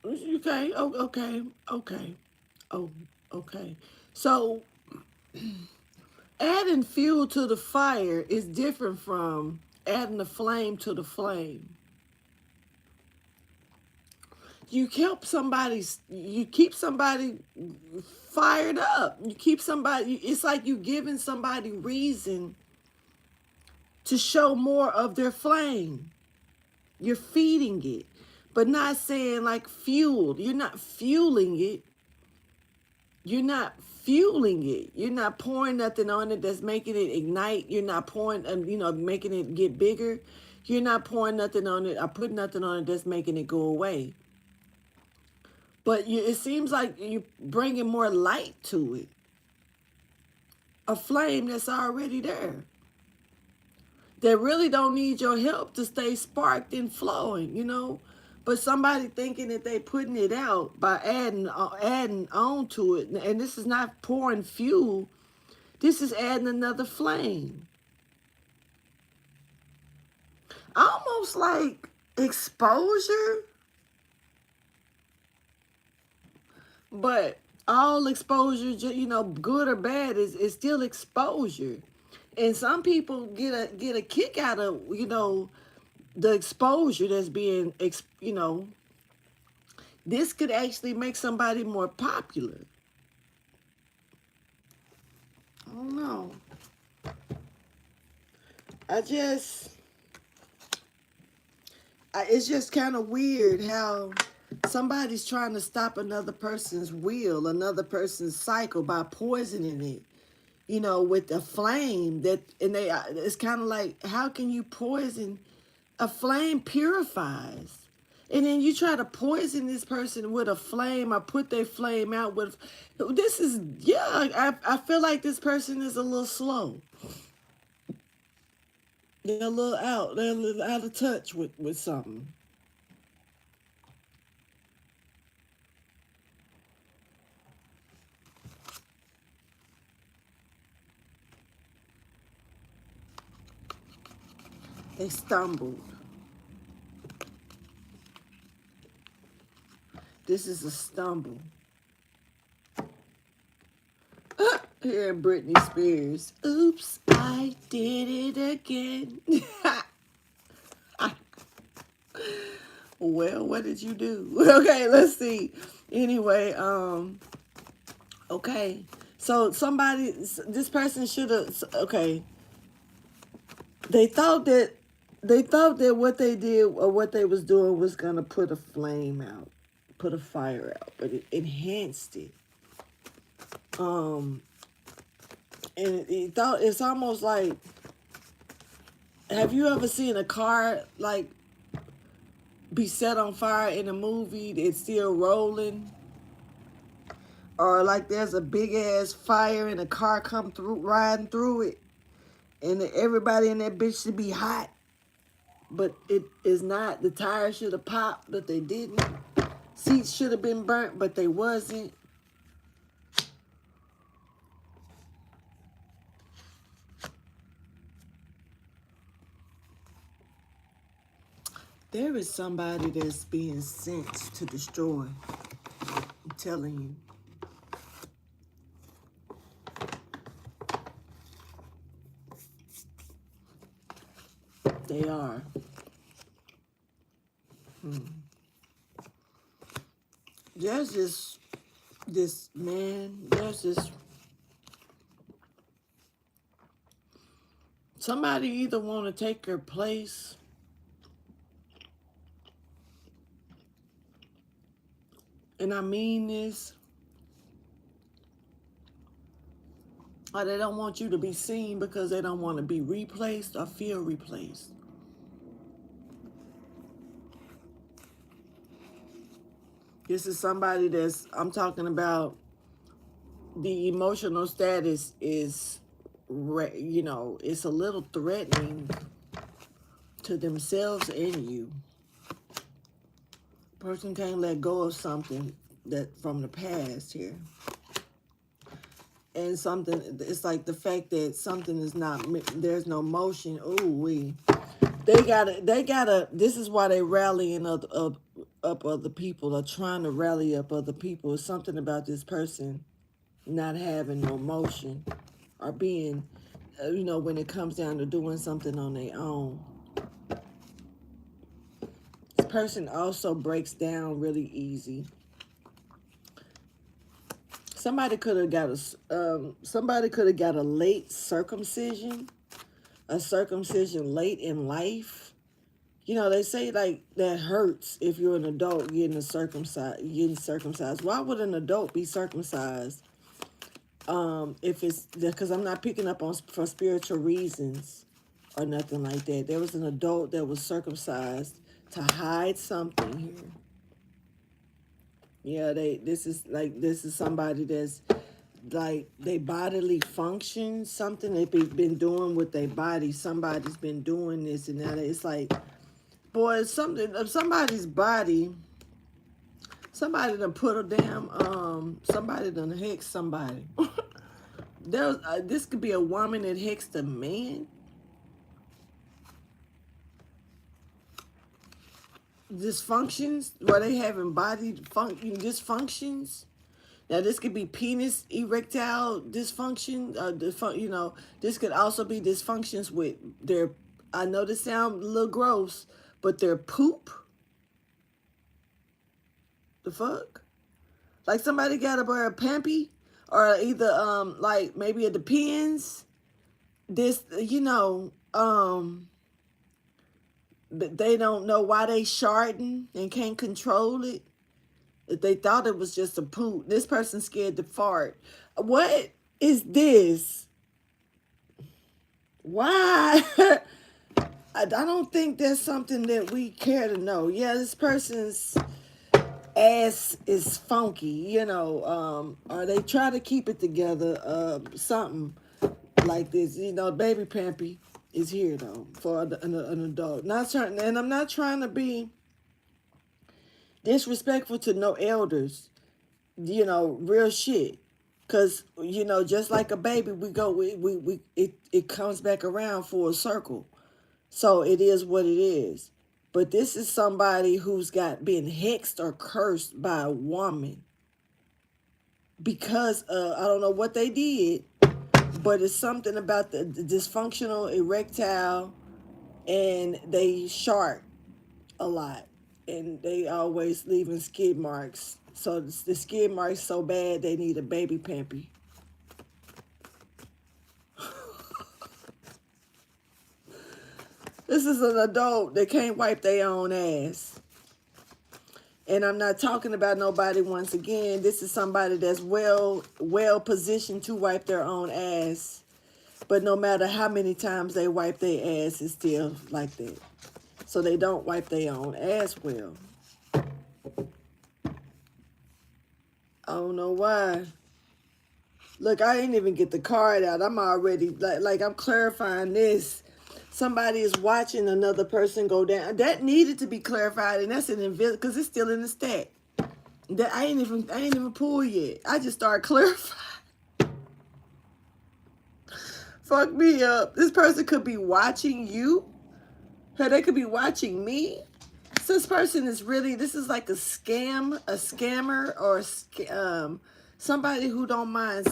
Okay, oh, okay. Oh, Okay. So adding fuel to the fire is different from adding the flame to the flame. You keep somebody fired up. You keep somebody, it's like you giving somebody reason to show more of their flame. You're feeding it, but not saying like fueled. You're not fueling it. You're not fueling it. You're not pouring nothing on it that's making it ignite. You're not pouring, making it get bigger. You're not pouring nothing on it or putting nothing on it that's making it go away. But it seems like you're bringing more light to it. A flame that's already there. That really don't need your help to stay sparked and flowing. But somebody thinking that they putting it out by adding on to it. And this is not pouring fuel. This is adding another flame. Almost like exposure. But all exposure, good or bad, is still exposure. And some people get a kick out of, the exposure that's being, this could actually make somebody more popular. I don't know. It's just kind of weird how somebody's trying to stop another person's wheel, another person's cycle by poisoning it, with a flame it's kind of like, how can you poison? A flame purifies. And then you try to poison this person with a flame or put their flame out with, I feel like this person is a little slow. They're a little out of touch with something. They stumbled. This is a stumble. Here, Britney Spears. Oops, I did it again. Well, what did you do? Okay, let's see. Anyway, okay. So this person should have, okay. They thought that what they did or what they was doing was gonna put a flame out, put a fire out, but it enhanced it. And it's almost like, have you ever seen a car like be set on fire in a movie? It's still rolling, or like there's a big ass fire and a car come through riding through it, and everybody in that bitch should be hot, but it is not. The tires should have popped, but they didn't. Seats should have been burnt, but they wasn't. There is somebody that's being sent to destroy. I'm telling you. They are. There's this man, there's this, somebody either want to take her place, and I mean this, or they don't want you to be seen because they don't want to be replaced or feel replaced. This is somebody I'm talking about, the emotional status is, it's a little threatening to themselves and you. Person can't let go of something that from the past here. And it's like the fact that something is not, there's no motion. Ooh, they gotta, this is why they rallying up other people, or trying to rally up other people. It's something about this person not having no motion or being, when it comes down to doing something on their own. This person also breaks down really easy. Somebody could have got a late circumcision, a circumcision late in life. They say like that hurts if you're an adult getting circumcised. Why would an adult be circumcised? If it's because I'm not picking up on for spiritual reasons or nothing like that. There was an adult that was circumcised to hide something here. Yeah, this is somebody that's like they bodily function, something they've been doing with their body. Somebody's been doing this and that. It's like, boy, it's something of somebody's body. Somebody done put a damn somebody done hex somebody. This could be a woman that hexed a man. Dysfunctions, where they having body dysfunctions. Now this could be penis erectile dysfunction. This could also be dysfunctions with their. I know this sound a little gross, but their poop. The fuck? Like somebody got to wear a pampy, or either like maybe it depends. This but they don't know why they sharding and can't control it. If they thought it was just a poop, this person's scared to fart. What is this? Why? I don't think that's something that we care to know. Yeah, this person's ass is funky, or they try to keep it together, something like this. Baby pampy is here though for an adult. And I'm not trying to be disrespectful to no elders, real shit. Cause just like a baby, it comes back around for a circle. So it is what it is. But this is somebody who's been hexed or cursed by a woman because I don't know what they did, but it's something about the dysfunctional erectile, and they shark a lot, and they always leaving skid marks. So the skid marks so bad they need a baby pampy. This is an adult that can't wipe their own ass. And I'm not talking about nobody once again. This is somebody that's well positioned to wipe their own ass. But no matter how many times they wipe their ass, it's still like that. So they don't wipe their own ass well. I don't know why. Look, I ain't even get the card out. I'm already, like I'm clarifying this. Somebody is watching another person go down. That needed to be clarified, and that's an invisible, because it's still in the stack. That I ain't even pulled yet. I just started clarifying. Fuck me up. This person could be watching you. Hell, they could be watching me. So this person is really, this is like a scammer, or somebody who don't mind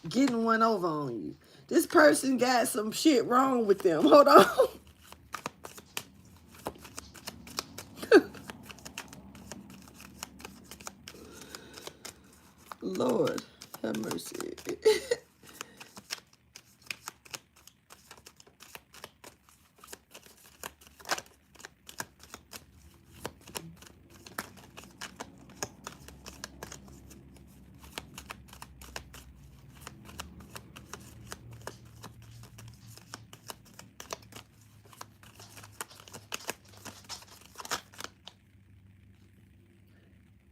getting one over on you. This person got some shit wrong with them. Hold on. Lord, have mercy.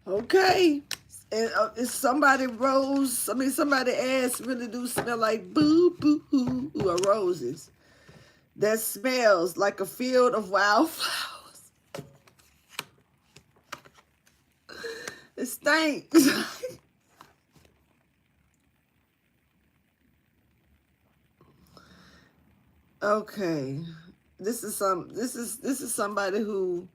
Okay. And if somebody ass really do smell like boo or roses. That smells like a field of wildflowers. It stinks. Okay. This is somebody who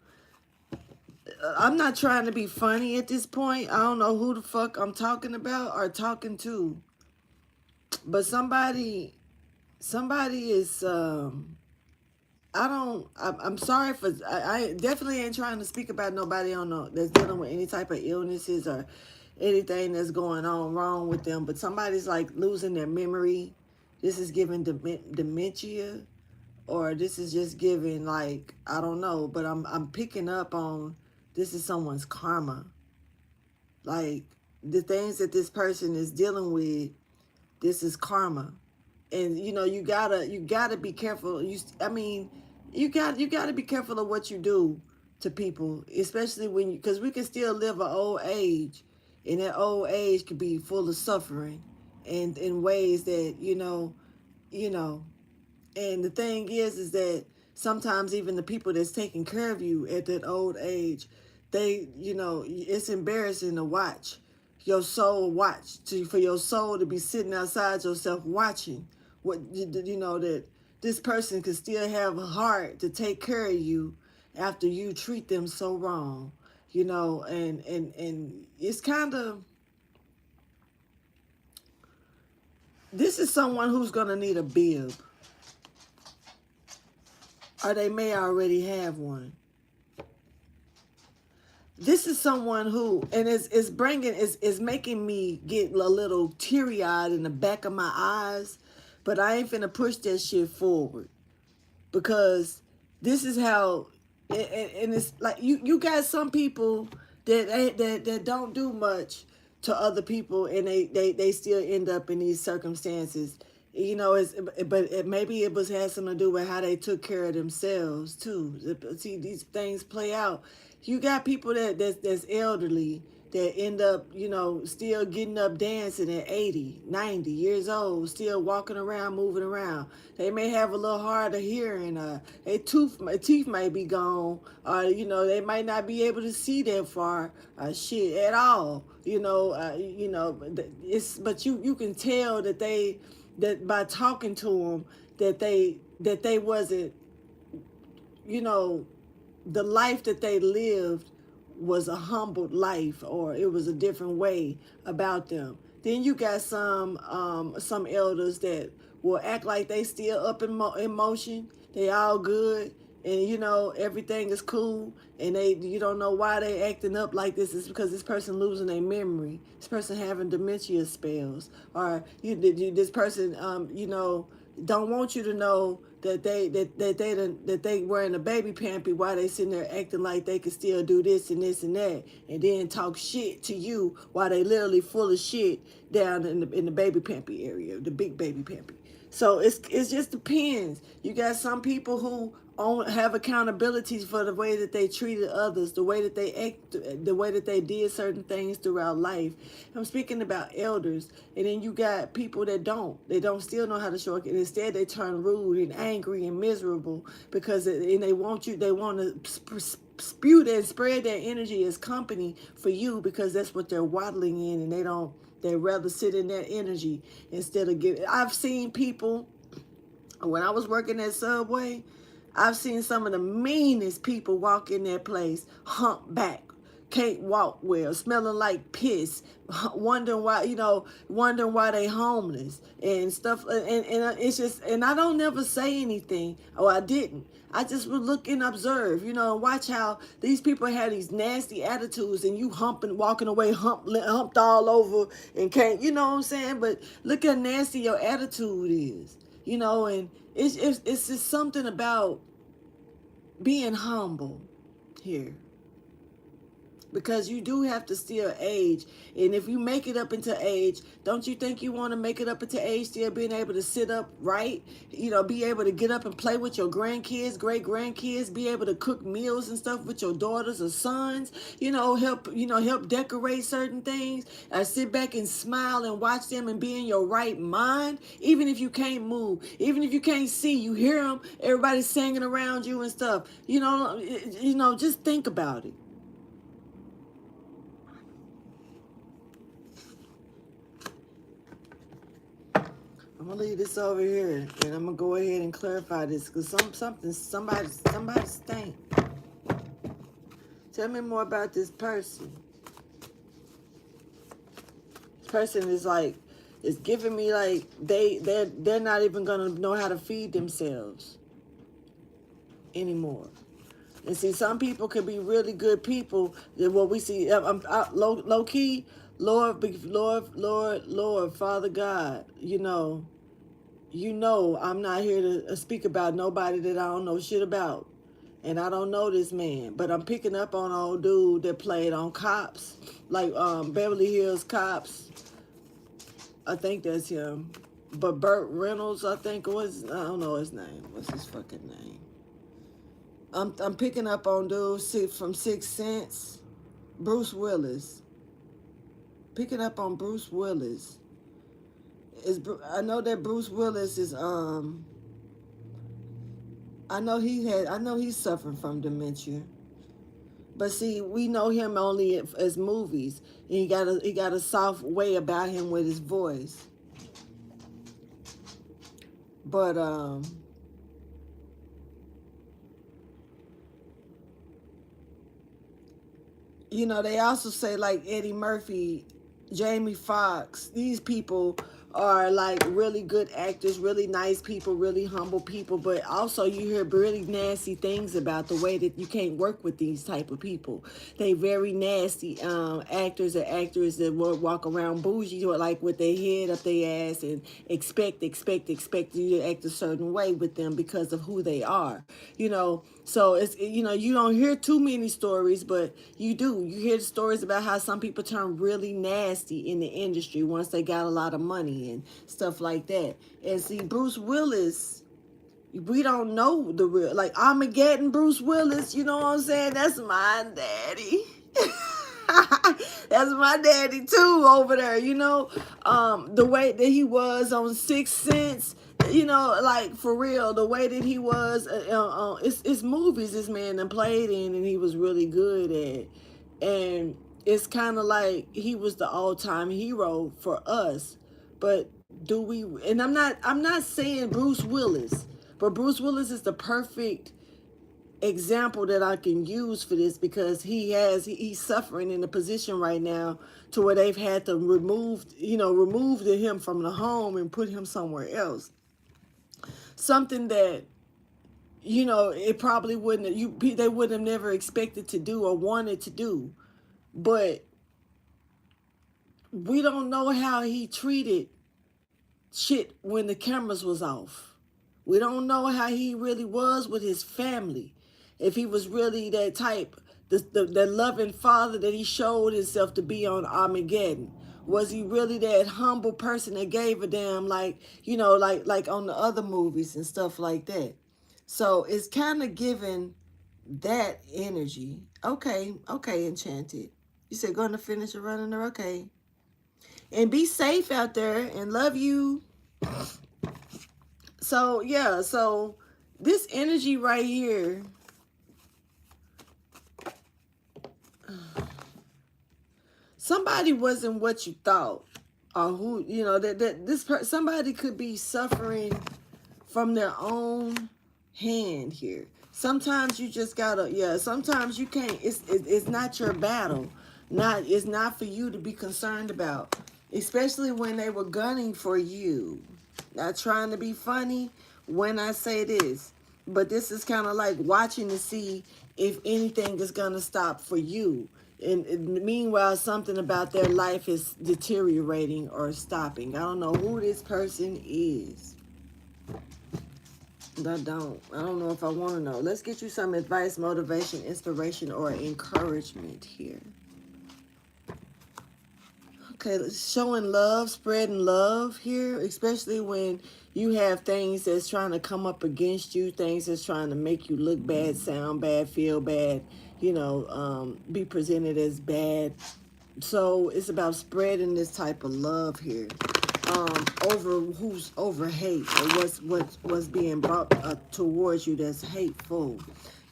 I'm not trying to be funny at this point. I don't know who the fuck I'm talking about or talking to, but somebody is I'm sorry for I definitely ain't trying to speak about nobody on no that's dealing with any type of illnesses or anything that's going on wrong with them, but somebody's like losing their memory. This is giving dementia, or this is just giving, like, I don't know, but I'm picking up on this is someone's karma. Like, the things that this person is dealing with, this is karma. And you gotta be careful. You gotta be careful of what you do to people, especially when you, because we can still live an old age, and that old age could be full of suffering, and in ways that you know. And the thing is that sometimes even the people that's taking care of you at that old age, it's embarrassing to watch for your soul to be sitting outside yourself watching what that this person could still have a heart to take care of you after you treat them so wrong, and it's kind of, this is someone who's gonna need a bib, or they may already have one. This is someone who, and it's making me get a little teary-eyed in the back of my eyes, but I ain't finna push that shit forward, because this is how, and it's like you got some people that don't do much to other people, and they still end up in these circumstances. Maybe it had something to do with how they took care of themselves too. See, these things play out. You got people that's elderly that end up, still getting up dancing at 80, 90 years old, still walking around, moving around. They may have a little hard of hearing, their teeth might be gone, or, they might not be able to see that far, shit at all. But you can tell that by talking to them, that they wasn't, the life that they lived was a humbled life, or it was a different way about them. Then you got some elders that will act like they still up in motion. They all good, and everything is cool, and you don't know why they acting up like this. It's because this person losing their memory. This person having dementia spells, or this person don't want you to know that they wearing a baby pampy while they sitting there acting like they can still do this and this and that, and then talk shit to you while they literally full of shit down in the baby pampy area, the big baby pampy. So it's just depends. You got some people who have accountabilities for the way that they treated others, the way that they act, the way that they did certain things throughout life. I'm speaking about elders, and then you got people that they don't still know how to show it, and instead they turn rude and angry and miserable because they want to spew and spread their energy as company for you, because that's what they're waddling in, and they rather sit in that energy instead of giving. I've seen people, when I was working at Subway, I've seen some of the meanest people walk in that place, humpback, can't walk well, smelling like piss, wondering why they homeless and stuff. And it's just, and I don't never say anything. Oh, I didn't. I just would look and observe, and watch how these people have these nasty attitudes, and you walking away, humped all over, and can't, you know what I'm saying? But look how nasty your attitude is, and it's just something about being humble here. Because you do have to still age. And if you make it up into age, don't you think you want to make it up into age still being able to sit up right? Be able to get up and play with your grandkids, great grandkids, be able to cook meals and stuff with your daughters or sons, help decorate certain things. Sit back and smile and watch them and be in your right mind. Even if you can't move, even if you can't see, you hear them, everybody's singing around you and stuff. Just think about it. I'm gonna leave this over here, and I'm gonna go ahead and clarify this, because somebody stink. Tell me more about this person. This person is like, it's giving me like they're not even gonna know how to feed themselves anymore. And see, some people can be really good people. What we see, low key, Lord, Father God. I'm not here to speak about nobody that I don't know shit about. And I don't know this man, but I'm picking up on an old dude that played on Cops, like Beverly Hills Cops. I think that's him. But Burt Reynolds, I think was, I don't know his name. What's his fucking name? I'm picking up on dudes from Sixth Sense, Bruce Willis. Picking up on Bruce Willis. I know that Bruce Willis is I know he's suffering from dementia. But see, we know him only as movies. And he got a soft way about him with his voice. But they also say like Eddie Murphy, Jamie Foxx, these people are like really good actors, really nice people, really humble people, but also you hear really nasty things about the way that you can't work with these type of people. They very nasty actors and actors that walk around bougie or like with their head up their ass and expect you to act a certain way with them because of who they are. So it's you don't hear too many stories, but you hear the stories about how some people turn really nasty in the industry once they got a lot of money and stuff like that. And see, Bruce Willis, we don't know the real, like Armageddon Bruce Willis, you know what I'm saying? That's my daddy. That's my daddy too over there, the way that he was on Sixth Sense, like for real, the way that he was, it's movies this man done played in and he was really good at. And it's kind of like he was the all-time hero for us. But do we, and I'm not saying Bruce Willis, but Bruce Willis is the perfect example that I can use for this because he's suffering in a position right now to where they've had to remove him from the home and put him somewhere else. Something that it probably they would have never expected to do or wanted to do. But we don't know how he treated shit when the cameras was off. We don't know how he really was with his family. If he was really that type, the loving father that he showed himself to be on Armageddon. Was he really that humble person that gave a damn, like on the other movies and stuff like that? So it's kind of giving that energy. Okay, Enchanted. You said going to finish a running her, okay. And be safe out there and love you. So, yeah, so this energy right here, somebody wasn't what you thought. Or who, somebody could be suffering from their own hand here. Sometimes you just gotta, sometimes you can't, it's not your battle. It's not for you to be concerned about. Especially when they were gunning for you. Not trying to be funny when I say this. But this is kind of like watching to see if anything is going to stop for you. And meanwhile, something about their life is deteriorating or stopping. I don't know who this person is. I don't know if I want to know. Let's get you some advice, motivation, inspiration, or encouragement here. Okay, showing love, spreading love here, especially when you have things that's trying to come up against you, things that's trying to make you look bad, sound bad, feel bad, be presented as bad. So it's about spreading this type of love here, over hate or what's being brought towards you that's hateful.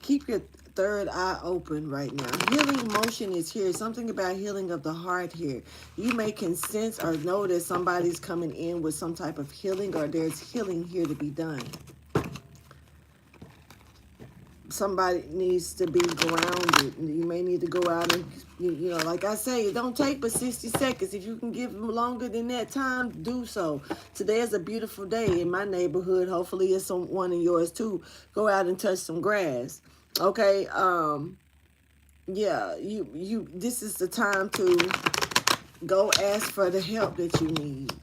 Keep your third eye open right now. Healing motion is here. Something about healing of the heart here. You may can sense or know that somebody's coming in with some type of healing or there's healing here to be done. somebody needs to be grounded. You may need to go out and, you know, like I say, it don't take but 60 seconds. If you can give them longer than that time, do so. Today is a beautiful day in my neighborhood. Hopefully it's one in yours too. Go out and touch some grass. Okay, yeah, this is the time to go ask for the help that you need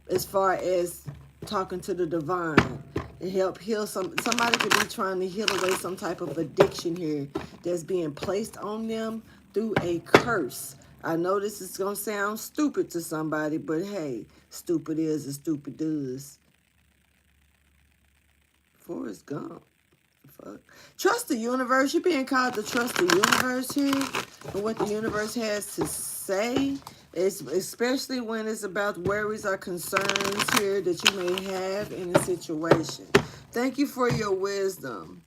as far as talking to the divine and help heal somebody could be trying to heal away some type of addiction here that's being placed on them through a curse. I know this is going to sound stupid to somebody, but hey, stupid is as stupid does. Forrest Gump. Fuck. Trust the universe. You're being called to trust the universe here and what the universe has to say. It's, especially when it's about worries or concerns here that you may have in a situation. Thank you for your wisdom,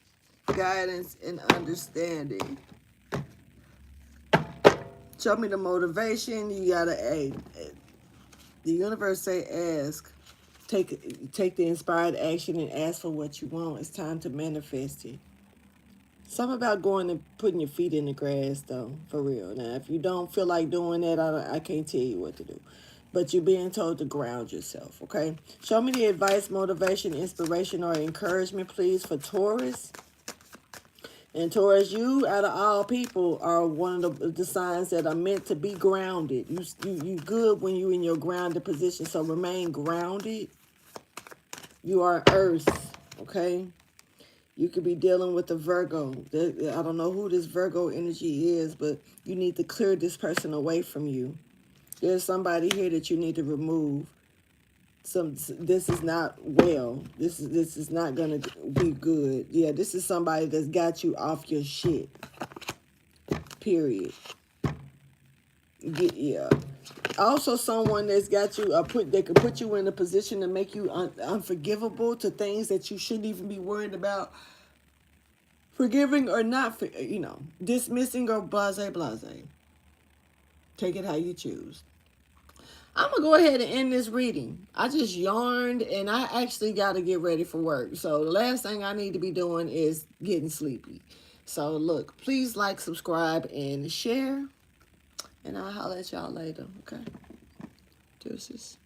guidance, and understanding. Show me the motivation. You gotta, the universe say ask. Take the inspired action and ask for what you want. It's time to manifest it. Something about going and putting your feet in the grass, though, for real. Now, if you don't feel like doing that, I can't tell you what to do. But you're being told to ground yourself, okay? Show me the advice, motivation, inspiration, or encouragement, please, for Taurus. And Taurus, you, out of all people, are one of the signs that are meant to be grounded. You good when you're in your grounded position, so remain grounded. You are Earth, okay? You could be dealing with a Virgo. I don't know who this Virgo energy is, but you need to clear this person away from you. There's somebody here that you need to remove. This is not well. This is not gonna be good. Yeah, this is somebody that's got you off your shit. Period. Yeah. Also, someone that's got you they could put you in a position to make you unforgivable to things that you shouldn't even be worried about forgiving or not, you know, dismissing or blase. Take it how you choose. I'm going to go ahead and end this reading. I just yarned and I actually got to get ready for work. So the last thing I need to be doing is getting sleepy. So look, please like, subscribe, and share. And I'll holler at y'all later, okay? Deuces.